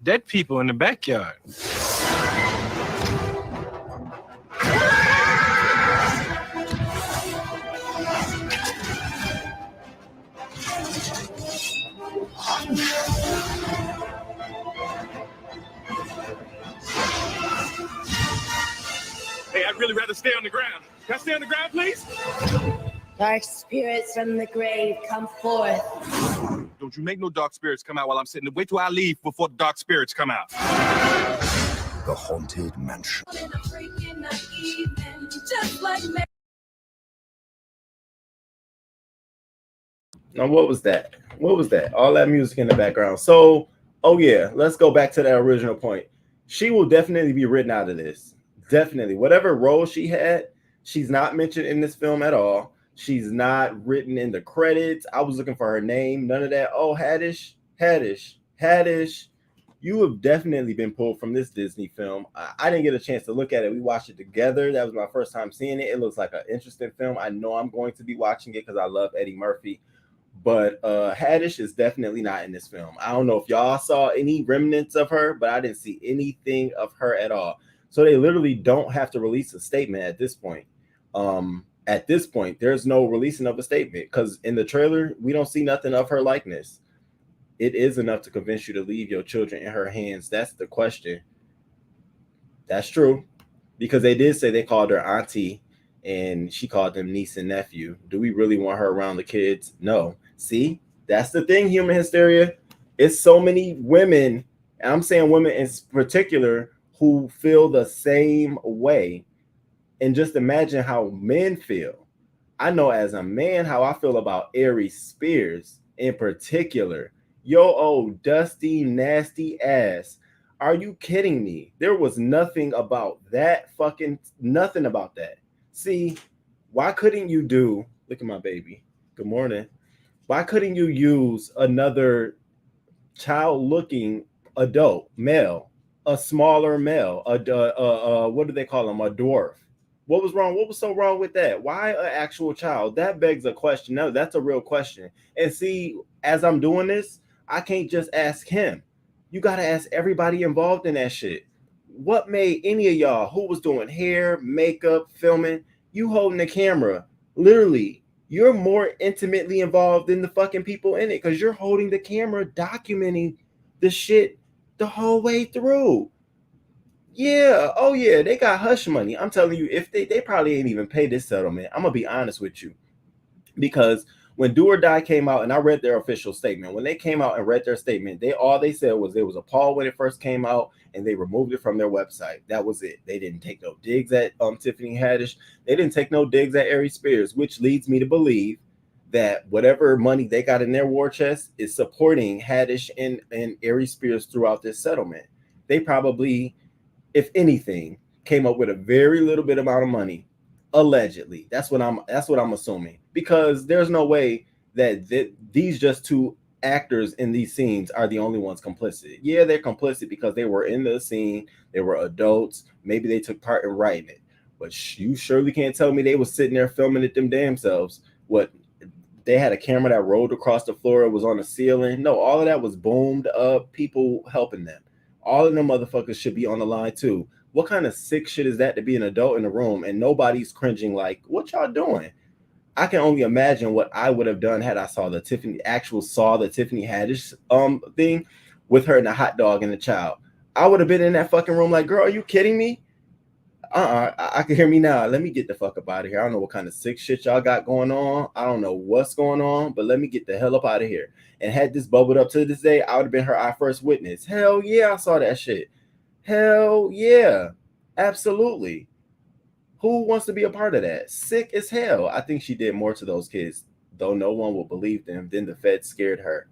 dead people in the backyard. Hey, I'd really rather stay on the ground. Can I stay on the ground, please? Dark spirits from the grave, come forth. Don't you make no dark spirits come out while I'm sitting. Wait till I leave before the dark spirits come out. The Haunted Mansion. Now, what was that? What was that? All that music in the background. So, oh yeah, let's go back to that original point. She will definitely be written out of this. Definitely. Whatever role she had, she's not mentioned in this film at all. She's not written in the credits. I was looking for her name. None of that. Oh, Haddish. You have definitely been pulled from this Disney film. I didn't get a chance to look at it. We watched it together. That was my first time seeing it. It looks like an interesting film. I know I'm going to be watching it because I love Eddie Murphy. But Haddish is definitely not in this film. I don't know if y'all saw any remnants of her, but I didn't see anything of her at all. So they literally don't have to release a statement at this point. At this point, there's no releasing of a statement because in the trailer, we don't see nothing of her likeness. It is enough to convince you to leave your children in her hands. That's the question. That's true. Because they did say they called her auntie and she called them niece and nephew. Do we really want her around the kids? No. See, that's the thing, human hysteria. It's so many women, and I'm saying women in particular, who feel the same way. And just imagine how men feel. I know as a man how I feel about Aries Spears in particular. Yo, old dusty, nasty ass. Are you kidding me? There was nothing about that nothing about that. See, why couldn't you do, look at my baby. Good morning. Why couldn't you use another child-looking adult male, a smaller male, what do they call him? A dwarf. What was wrong? What was so wrong with that? Why an actual child? That begs a question. No, that's a real question. And see, as I'm doing this, I can't just ask him. You got to ask everybody involved in that shit. What made any of y'all who was doing hair, makeup, filming, you holding the camera? Literally, you're more intimately involved than the fucking people in it because you're holding the camera, documenting the shit the whole way through. Yeah, oh yeah, they got hush money. I'm telling you, if they probably ain't even paid this settlement. I'm gonna be honest with you, because when Do or Die came out, and I read their official statement, when they came out and read their statement, all they said was it was appalled when it first came out, and they removed it from their website. That was it. They didn't take no digs at Tiffany Haddish. They didn't take no digs at Aries Spears, which leads me to believe that whatever money they got in their war chest is supporting Haddish and Aries Spears throughout this settlement. They probably, if anything, came up with a very little bit amount of money, allegedly. That's what I'm assuming, because there's no way that these just two actors in these scenes are the only ones complicit. Yeah, they're complicit because they were in the scene, they were adults, maybe they took part in writing it, but you surely can't tell me they was sitting there filming it them damn selves. What, they had a camera that rolled across the floor, it was on the ceiling? No, all of that was boomed up, people helping them. All of them motherfuckers should be on the line too. What kind of sick shit is that to be an adult in the room and nobody's cringing like, what y'all doing? I can only imagine what I would have done had I saw the Tiffany Haddish thing with her and the hot dog and the child. I would have been in that fucking room like, girl, are you kidding me? I can hear me now. Let me get the fuck up out of here. I don't know what kind of sick shit y'all got going on. I don't know what's going on, but let me get the hell up out of here. And had this bubbled up to this day, I would have been her eye first witness. Hell yeah, I saw that shit. Hell yeah, absolutely. Who wants to be a part of that? Sick as hell. I think she did more to those kids, though no one will believe them. Then the feds scared her.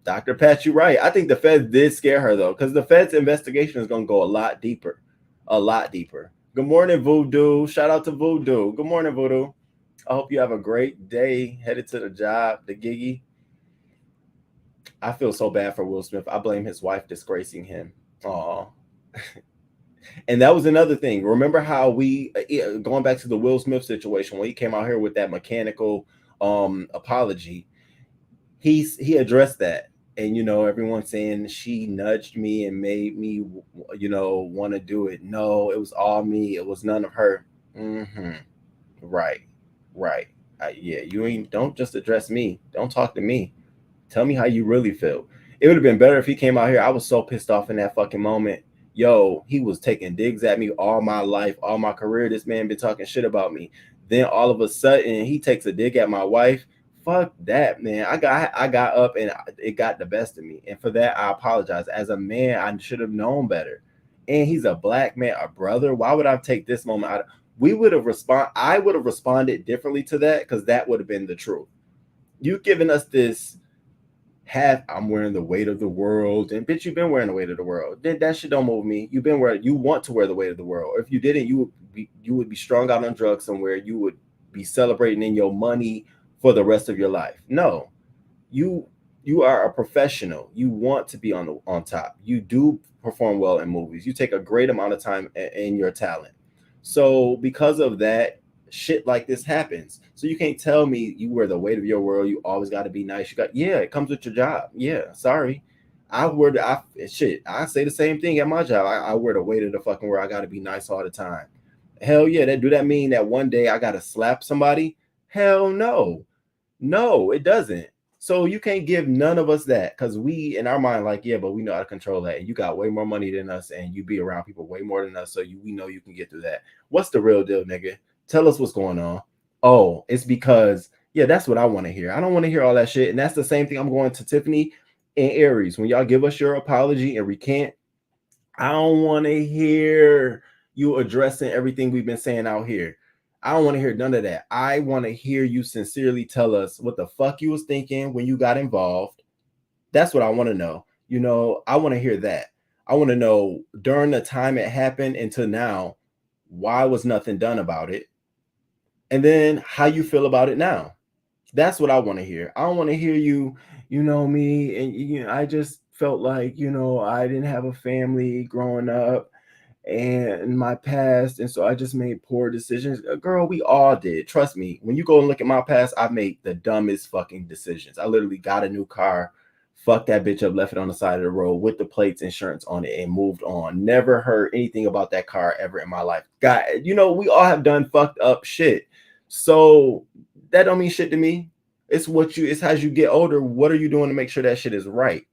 Dr. Pat, you right. I think the feds did scare her though, because the feds investigation is going to go a lot deeper. A lot deeper. Good morning, Voodoo. Shout out to Voodoo. Good morning, Voodoo. I hope you have a great day headed to the job, the giggy. I feel so bad for Will Smith. I blame his wife disgracing him. Aw. And that was another thing. Remember how we, going back to the Will Smith situation, when he came out here with that mechanical apology, he addressed that. And, you know, everyone saying she nudged me and made me, you know, want to do it. No, it was all me. It was none of her. Mm-hmm. Right. Yeah, don't just address me. Don't talk to me. Tell me how you really feel. It would have been better if he came out here. I was so pissed off in that fucking moment. Yo, he was taking digs at me all my life, all my career. This man been talking shit about me. Then all of a sudden, he takes a dig at my wife. Fuck that, man. I got up and it got the best of me. And for that, I apologize. As a man, I should have known better. And he's a black man, a brother. Why would I take this moment out? I would have responded differently to that, because that would have been the truth. You giving us this I'm wearing the weight of the world, and bitch, you've been wearing the weight of the world. Then that shit don't move me. You've been wearing, you want to wear the weight of the world. If you didn't, you would be strung out on drugs somewhere. You would be celebrating in your money for the rest of your life. No, you are a professional. You want to be on top. You do perform well in movies. You take a great amount of time in your talent. So because of that, shit like this happens. So you can't tell me you wear the weight of your world. You always got to be nice. It comes with your job. Yeah, sorry. I say the same thing at my job. I wear the weight of the fucking world. I got to be nice all the time. Hell yeah. Do that mean that one day I got to slap somebody? Hell no. No, it doesn't. So you can't give none of us that, because we in our mind like, yeah, but we know how to control that. And you got way more money than us, and you be around people way more than us. So we know you can get through that. What's the real deal, nigga? Tell us what's going on. Oh, it's because, yeah, that's what I want to hear. I don't want to hear all that shit. And that's the same thing I'm going to Tiffany and Aries. When y'all give us your apology and recant, I don't want to hear you addressing everything we've been saying out here. I don't want to hear none of that. I want to hear you sincerely tell us what the fuck you was thinking when you got involved. That's what I want to know. You know, I want to hear that. I want to know during the time it happened until now, why was nothing done about it? And then how you feel about it now. That's what I want to hear. I don't want to hear you know me, and I just felt like, I didn't have a family growing up and in my past, and so I just made poor decisions. Girl, we all did. Trust me. When you go and look at my past, I made the dumbest fucking decisions. I literally got a new car, fucked that bitch up, left it on the side of the road with the plates, insurance on it, and moved on. Never heard anything about that car ever in my life. God, we all have done fucked up shit. So that don't mean shit to me. It's as you get older, what are you doing to make sure that shit is right?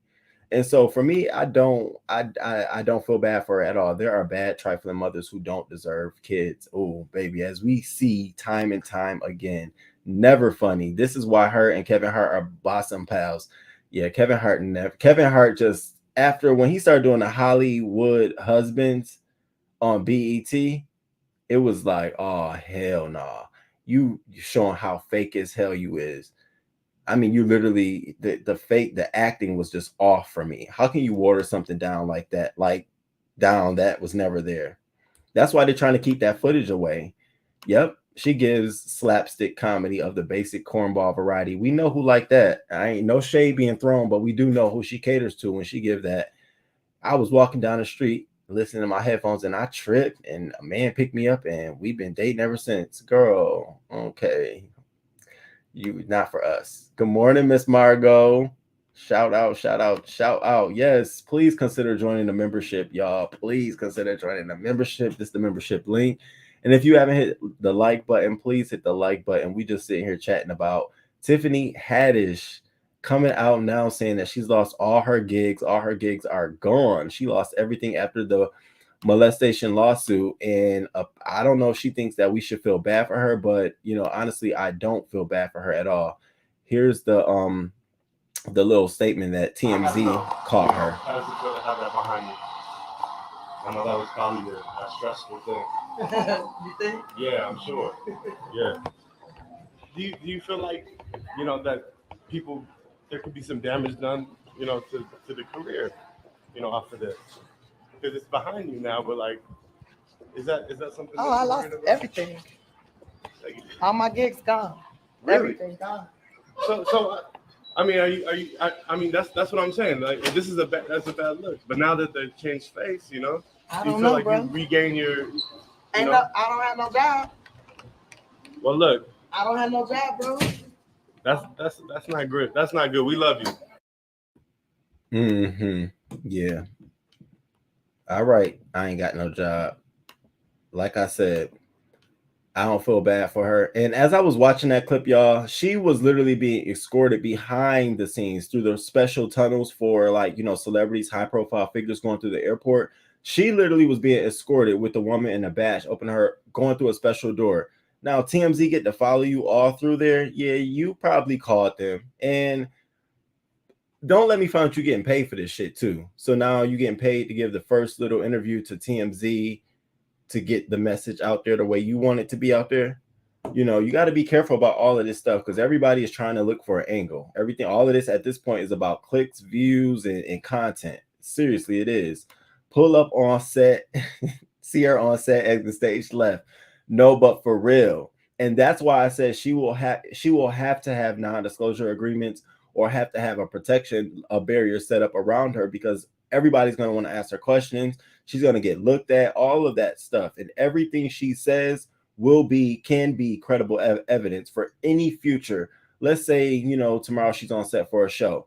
And so for me, I don't feel bad for her at all. There are bad trifling mothers who don't deserve kids. Oh, baby, as we see time and time again, never funny. This is why her and Kevin Hart are bosom pals. Yeah, Kevin Hart just, after when he started doing the Hollywood Husbands on BET, it was like, oh hell nah. You showing how fake as hell you is. I mean, you literally, the acting was just off for me. How can you water something down like that? Like down that was never there. That's why they're trying to keep that footage away. Yep. She gives slapstick comedy of the basic cornball variety. We know who like that. I ain't no shade being thrown, but we do know who she caters to when she give that. I was walking down the street listening to my headphones and I tripped and a man picked me up and we've been dating ever since. Girl, okay. You not for us. Good morning, Miss Margot. Shout out. Yes, please consider joining the membership, y'all. Please consider joining the membership. This is the membership link. And if you haven't hit the like button, please hit the like button. We just sitting here chatting about Tiffany Haddish coming out now saying that she's lost all her gigs. All her gigs are gone. She lost everything after the molestation lawsuit, and I don't know if she thinks that we should feel bad for her, but honestly, I don't feel bad for her at all. Here's the little statement that TMZ caught her. How does it feel to have that behind you? I know that was probably a stressful thing. You think? Yeah, I'm sure. Yeah. Do you feel like, that people, there could be some damage done, to the career, after this? Because it's behind you now, but like, is that something? Oh, I lost everything. Like, All my gigs gone. Really? Everything gone. So, I mean, I mean, that's what I'm saying. Like, this is that's a bad look. But now that they've changed face, I you don't feel know, like bro. you regain your. I don't have no job. Well, look. I don't have no job, bro. That's not good. That's not good. We love you. Yeah. All right. I ain't got no job. Like I said, I don't feel bad for her. And as I was watching that clip, y'all, she was literally being escorted behind the scenes through the special tunnels for celebrities, high profile figures going through the airport. She literally was being escorted with the woman in a badge, opening her, going through a special door. Now, TMZ get to follow you all through there. Yeah, you probably called them. And don't let me find out you getting paid for this shit too. So now you getting paid to give the first little interview to TMZ to get the message out there the way you want it to be out there. You got to be careful about all of this stuff because everybody is trying to look for an angle. Everything, all of this at this point is about clicks, views, and content. Seriously, it is. Pull up on set, see her on set, exit stage left. No, but for real. And that's why I said she will have to have non-disclosure agreements or have to have a barrier set up around her because everybody's going to want to ask her questions. She's going to get looked at, all of that stuff. And everything she says can be credible evidence for any future. Let's say, tomorrow she's on set for a show.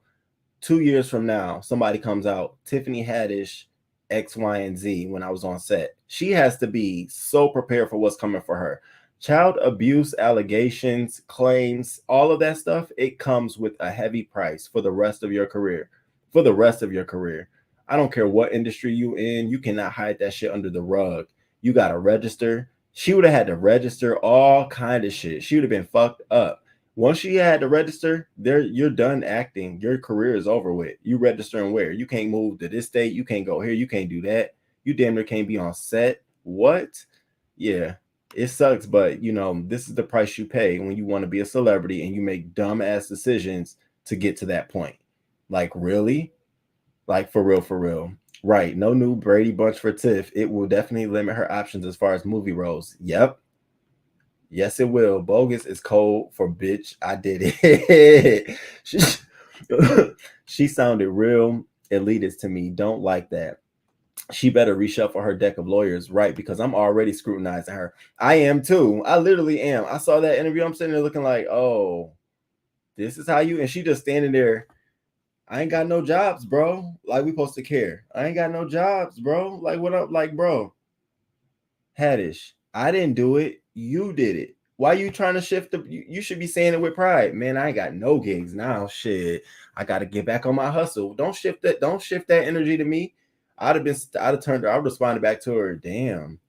2 years from now, somebody comes out, Tiffany Haddish, X, Y, and Z when I was on set. She has to be so prepared for what's coming for her. Child abuse allegations, claims, all of that stuff, it comes with a heavy price for the rest of your career. For the rest of your career. I don't care what industry you in, you cannot hide that shit under the rug. You got to register. She would have had to register all kind of shit. She would have been fucked up. Once she had to register, you're done acting. Your career is over with. You registering where? You can't move to this state. You can't go here. You can't do that. You damn near can't be on set. What? Yeah, it sucks, but this is the price you pay when you want to be a celebrity and you make dumbass decisions to get to that point. Like, really? Like, for real. Right. No new Brady Bunch for Tiff. It will definitely limit her options as far as movie roles. Yep. Yes, it will. Bogus is cold for bitch. I did it. She sounded real elitist to me. Don't like that. She better reshuffle her deck of lawyers, right? Because I'm already scrutinizing her. I am too. I literally am. I saw that interview. I'm sitting there looking like, oh, this is how you, and she just standing there. I ain't got no jobs, bro. Like, we supposed to care. I ain't got no jobs, bro. Like, what up? Like, bro. Haddish, I didn't do it. You did it. Why you trying to shift you should be saying it with pride. Man, I ain't got no gigs now. Shit. I gotta get back on my hustle. Don't shift that energy to me. I'd have responded back to her. Damn.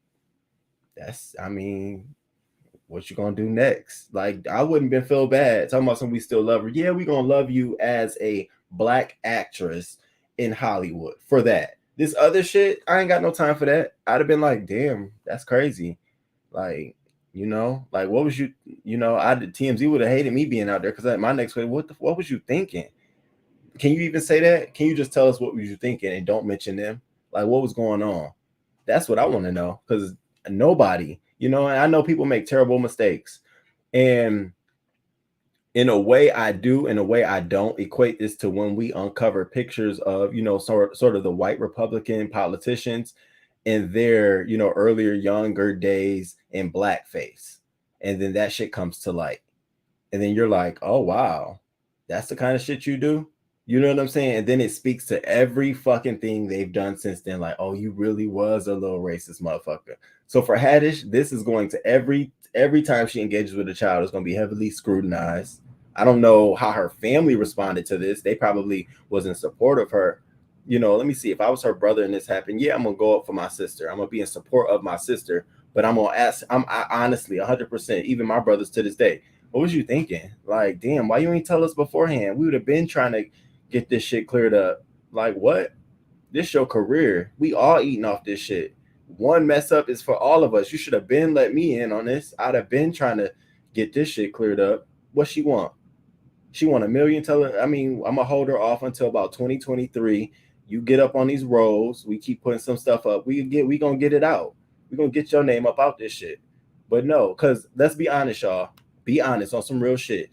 What you gonna do next? Like, I wouldn't been feel bad talking about something we still love her. Yeah, we gonna love you as a Black actress in Hollywood for that. This other shit, I ain't got no time for that. I'd have been like, damn, that's crazy. Like, like, what was you, TMZ would have hated me being out there because my next question, what was you thinking? Can you even say that? Can you just tell us what was you thinking and don't mention them? Like, what was going on? That's what I want to know because nobody, and I know people make terrible mistakes. And in a way I do, in a way I don't, equate this to when we uncover pictures of, sort of the white Republican politicians in their, earlier, younger days in blackface. And then that shit comes to light. And then you're like, oh, wow, that's the kind of shit you do. You know what I'm saying? And then it speaks to every fucking thing they've done since then. Like, oh, you really was a little racist motherfucker. So for Haddish, this is going to every time she engages with a child, it's going to be heavily scrutinized. I don't know how her family responded to this. They probably was in support of her. You know, let me see. If I was her brother and this happened, yeah, I'm gonna go up for my sister. I'm gonna be in support of my sister, but I'm gonna ask. I honestly 100%. Even my brothers to this day. What was you thinking? Like, damn, why you ain't tell us beforehand? We would have been trying to get this shit cleared up. Like, what? This your career. We all eating off this shit. One mess up is for all of us. You should have been let me in on this. I'd have been trying to get this shit cleared up. What she want? She want a million. Tell her. I mean, I'm gonna hold her off until about 2023. You get up on these roles. We keep putting some stuff up. We gonna get it out. We gonna get your name up out this shit. But no, cause let's be honest, y'all. Be honest on some real shit.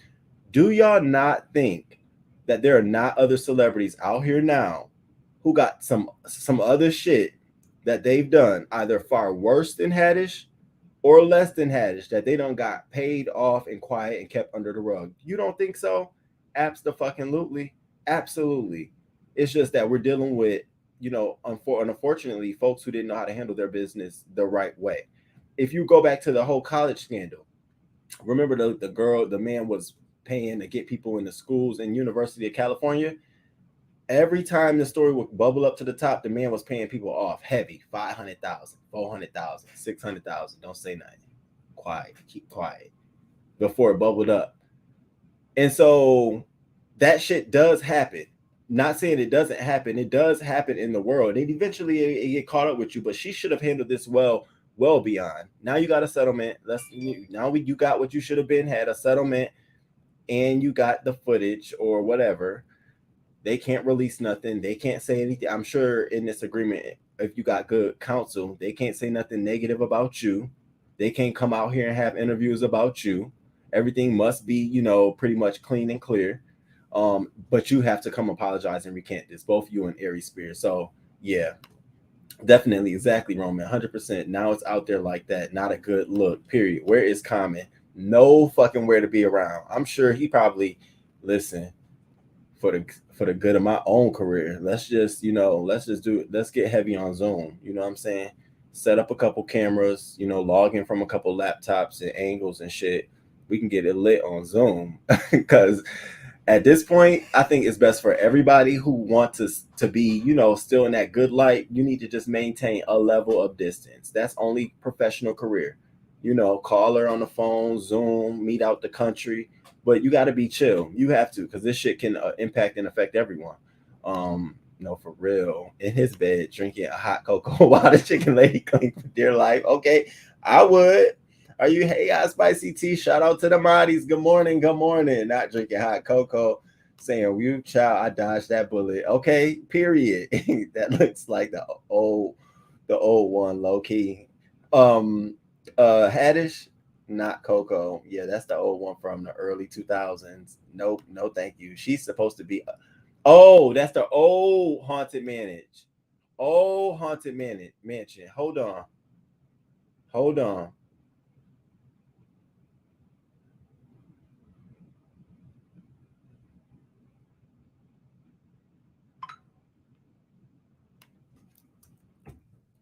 Do y'all not think that there are not other celebrities out here now who got some other shit that they've done either far worse than Haddish or less than Haddish that they done got paid off and quiet and kept under the rug? You don't think so? Absolutely. Absolutely. It's just that we're dealing with, you know, unfortunately, folks who didn't know how to handle their business the right way. If you go back to the whole college scandal, remember the man was paying to get people into schools in University of California. Every time the story would bubble up to the top, the man was paying people off heavy, 500,000, 400,000, 600,000. Don't say nothing. Quiet, keep quiet before it bubbled up. And so that shit does happen. Not saying it doesn't happen. It does happen in the world. And eventually it get caught up with you, but she should have handled this well beyond. Now you got a settlement. You got what you should have been, had a settlement, and you got the footage or whatever. They can't release nothing. They can't say anything. I'm sure in this agreement, if you got good counsel, they can't say nothing negative about you. They can't come out here and have interviews about you. Everything must be, you know, pretty much clean and clear. But you have to come apologize and recant this, both you and Aries Spears. So yeah, definitely, exactly, Roman, 100%. Now it's out there like that. Not a good look, period. Where is Common? No fucking where to be around. I'm sure he probably, listen, for the good of my own career, let's just do it. Let's get heavy on Zoom. You know what I'm saying? Set up a couple cameras, you know, log in from a couple laptops and angles and shit. We can get it lit on Zoom. Because at this point, I think it's best for everybody who wants to be, you know, still in that good light. You need to just maintain a level of distance. That's only professional career. You know, call her on the phone, Zoom, meet out the country, but you got to be chill. You have to, because this shit can impact and affect everyone. No, for real. In his bed, drinking a hot cocoa while the chicken lady cling for dear life. Okay, I would. Are you? Hey, spicy tea. Shout out to the Moddies. Good morning. Good morning. Not drinking hot cocoa. Saying, "You child, I dodged that bullet." Okay, period. That looks like the old one, low key. Haddish, not Coco. Yeah, that's the old one from the early 2000s. Nope, no, thank you. She's supposed to be. Oh, that's the old haunted mansion. Old haunted mansion. Hold on.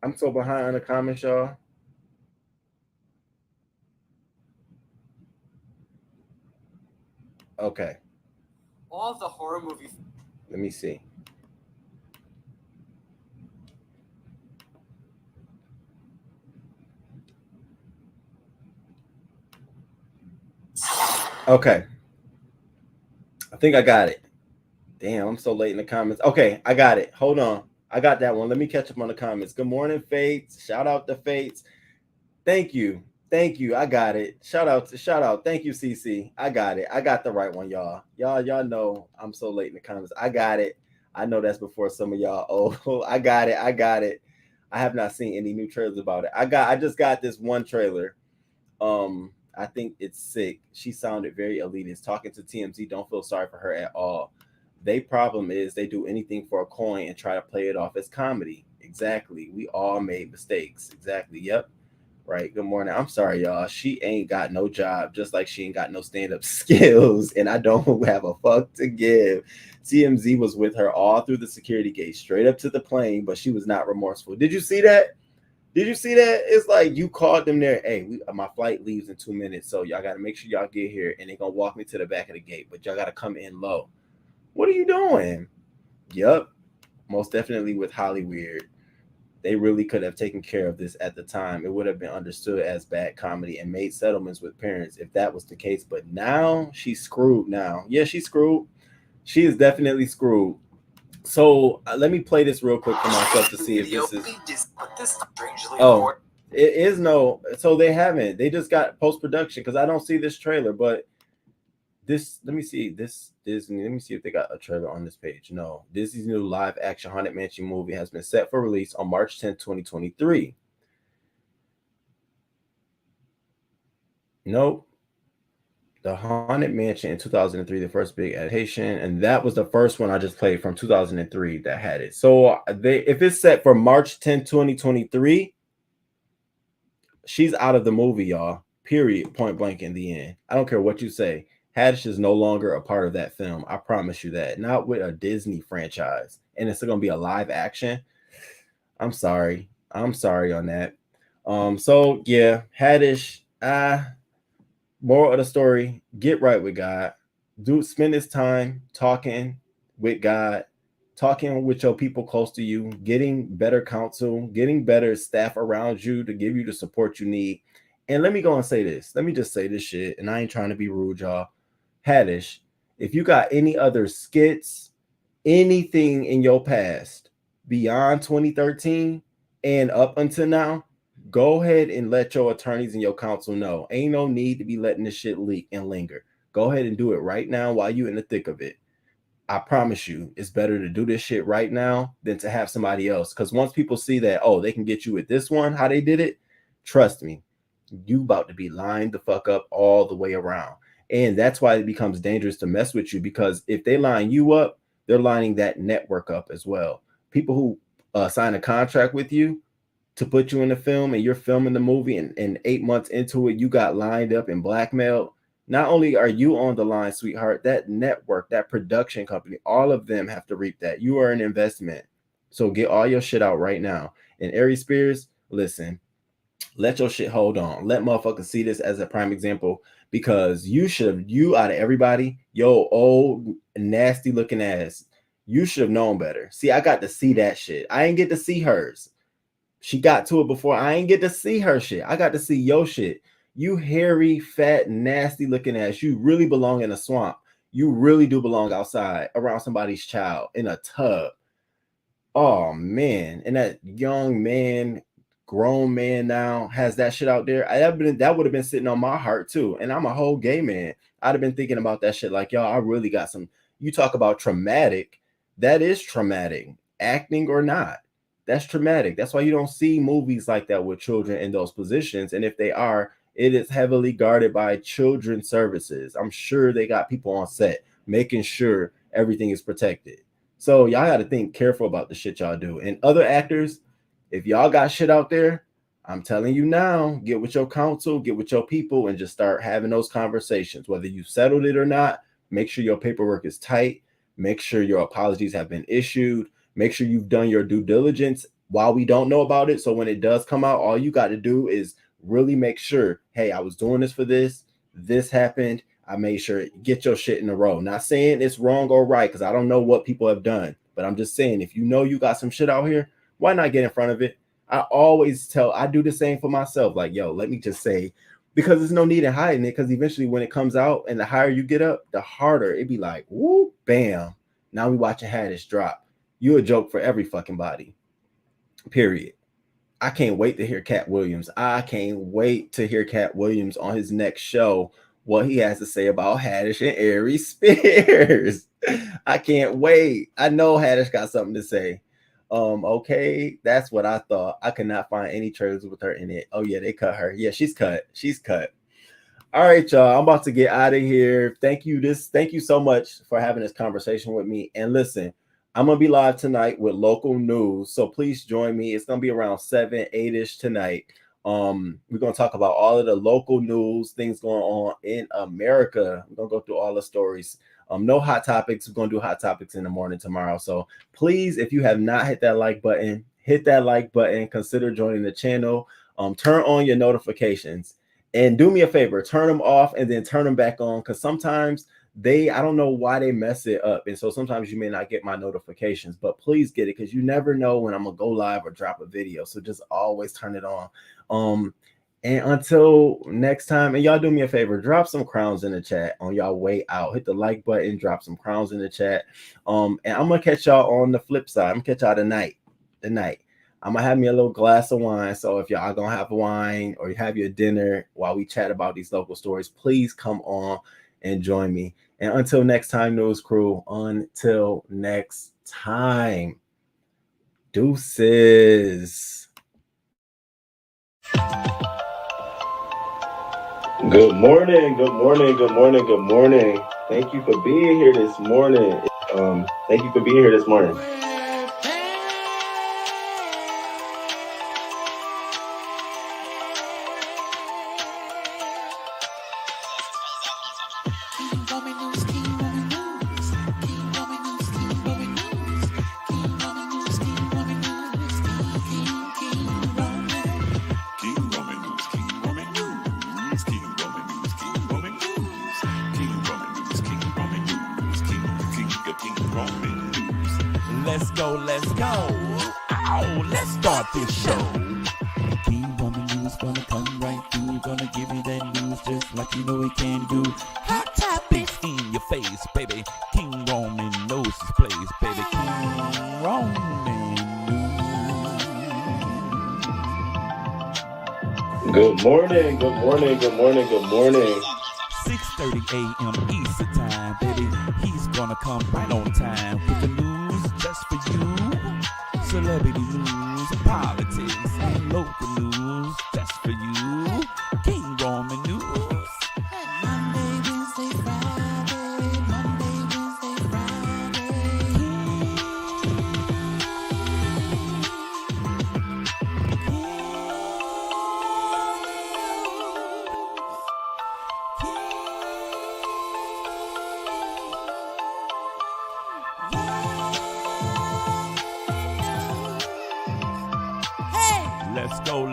I'm so behind on the comments, y'all. Okay. All of the horror movies. Let me see. Okay. I think I got it. Damn, I'm so late in the comments. Okay, I got it. Hold on. I got that one. Let me catch up on the comments. Good morning, Fates. Shout out to Fates. Thank you. I got it. Shout out. Thank you, CC. I got it. I got the right one, y'all. Y'all know I'm so late in the comments. I got it. I know that's before some of y'all. Oh, I got it. I have not seen any new trailers about it. I just got this one trailer. I think it's sick. She sounded very elitist. Talking to TMZ, don't feel sorry for her at all. Their problem is they do anything for a coin and try to play it off as comedy. Exactly. We all made mistakes. Exactly. Yep. Right. Good morning. I'm sorry, y'all. She ain't got no job, just like she ain't got no stand-up skills, and I don't have a fuck to give. TMZ was with her all through the security gate, straight up to the plane, but she was not remorseful. Did you see that? It's like you called them there. Hey, my flight leaves in 2 minutes, so y'all got to make sure y'all get here, and they're going to walk me to the back of the gate, but y'all got to come in low. What are you doing? Yup. most definitely with Hollyweird. They really could have taken care of this at the time. It would have been understood as bad comedy and made settlements with parents if that was the case. But now she's screwed now. Yeah, she's screwed. She is definitely screwed. So let me play this real quick for myself to see if this is. Oh, it is no. So they haven't. They just got post production because I don't see this trailer. But this, let me see this Disney. Let me see if they got a trailer on this page. No, Disney's new live action Haunted Mansion movie has been set for release on March 10th, 2023. Nope. The Haunted Mansion in 2003, the first big adaptation, and that was the first one I just played from 2003 that had it. So if it's set for March 10th, 2023, she's out of the movie, y'all. Period. Point blank in the end. I don't care what you say. Haddish is no longer a part of that film. I promise you that. Not with a Disney franchise. And it's going to be a live action. I'm sorry. I'm sorry on that. So yeah, Haddish, moral of the story, get right with God. Spend this time talking with God, talking with your people close to you, getting better counsel, getting better staff around you to give you the support you need. And let me go and say this. Let me just say this shit. And I ain't trying to be rude, y'all. Haddish, if you got any other skits, anything in your past beyond 2013 and up until now, go ahead and let your attorneys and your counsel know. Ain't no need to be letting this shit leak and linger. Go ahead and do it right now while you're in the thick of it. I promise you, it's better to do this shit right now than to have somebody else. Because once people see that, oh, they can get you with this one, how they did it, trust me, you about to be lined the fuck up all the way around. And that's why it becomes dangerous to mess with you, because if they line you up, they're lining that network up as well. People who sign a contract with you to put you in the film and you're filming the movie and 8 months into it, you got lined up and blackmailed. Not only are you on the line, sweetheart, that network, that production company, all of them have to reap that. You are an investment. So get all your shit out right now. And Ari Spears, listen, let your shit hold on. Let motherfuckers see this as a prime example, because you out of everybody, yo, old, nasty looking ass, you should have known better. See, I got to see that shit. I ain't get to see hers. She got to it before. I ain't get to see her shit. I got to see your shit. You hairy, fat, nasty looking ass. You really belong in a swamp. You really do belong outside around somebody's child in a tub. Oh, man. And that young man, grown man now has that shit out there. That would have been sitting on my heart too. And I'm a whole gay man. I'd have been thinking about that shit like, y'all, I really got some. You talk about traumatic. That is traumatic. Acting or not. That's traumatic. That's why you don't see movies like that with children in those positions. And if they are, it is heavily guarded by children's services. I'm sure they got people on set making sure everything is protected. So y'all got to think careful about the shit y'all do. And other actors, if y'all got shit out there, I'm telling you now, get with your counsel, get with your people, and just start having those conversations. Whether you settled it or not, make sure your paperwork is tight. Make sure your apologies have been issued. Make sure you've done your due diligence while we don't know about it. So when it does come out, all you got to do is really make sure, hey, I was doing this for this. This happened. I made sure, get your shit in a row. Not saying it's wrong or right, because I don't know what people have done. But I'm just saying, if you know you got some shit out here, why not get in front of it? I always I do the same for myself. Like, yo, let me just say, because there's no need in hiding it, because eventually when it comes out and the higher you get up, the harder it be like, whoop, bam. Now we watching Haddish drop. You a joke for every fucking body. Period. I can't wait to hear Cat Williams. I can't wait to hear Cat Williams on his next show, what he has to say about Haddish and Ari Spears. I can't wait. I know Haddish got something to say. Okay, that's what I thought. I could not find any trailers with her in it. Oh yeah, they cut her. Yeah, she's cut. She's cut. All right, y'all. I'm about to get out of here. Thank you so much for having this conversation with me. And listen, I'm gonna be live tonight with local news, so please join me. It's gonna be around 7, 8-ish tonight. We're gonna talk about all of the local news, things going on in America. We're gonna go through all the stories. No hot topics. We're gonna do hot topics in the morning tomorrow. So please, if you have not hit that like button, hit that like button. Consider joining the channel. Turn on your notifications and do me a favor, turn them off and then turn them back on, because sometimes I don't know why they mess it up. And so sometimes you may not get my notifications, but please get it, because you never know when I'm gonna go live or drop a video. So just always turn it on. And until next time, and y'all do me a favor, drop some crowns in the chat on y'all way out. Hit the like button, drop some crowns in the chat. And I'm gonna catch y'all on the flip side. I'm gonna catch y'all tonight. I'm gonna have me a little glass of wine. So if y'all gonna have wine or you have your dinner while we chat about these local stories, please come on and join me. And until next time, News Crew, until next time, deuces. Good morning. Thank you for being here this morning. Let's go. Oh, let's start this show. King Roman News gonna come right through. Gonna give you that news just like you know he can do. Hot topics in your face, baby. King Roman knows his place, baby. King Roman News. Good morning. 6:30 a.m. Eastern time, baby. He's gonna come right on time with the news just for you. Celebrity news, politics, and local news just for you. King Roman News. Monday, Wednesday, Friday.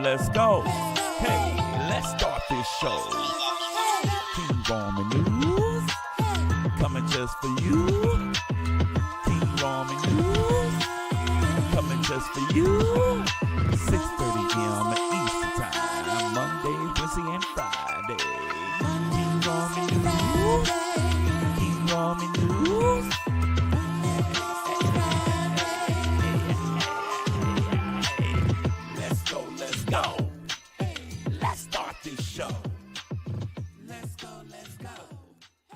Let's go. Hey, let's start this show. King Roman News, coming just for you.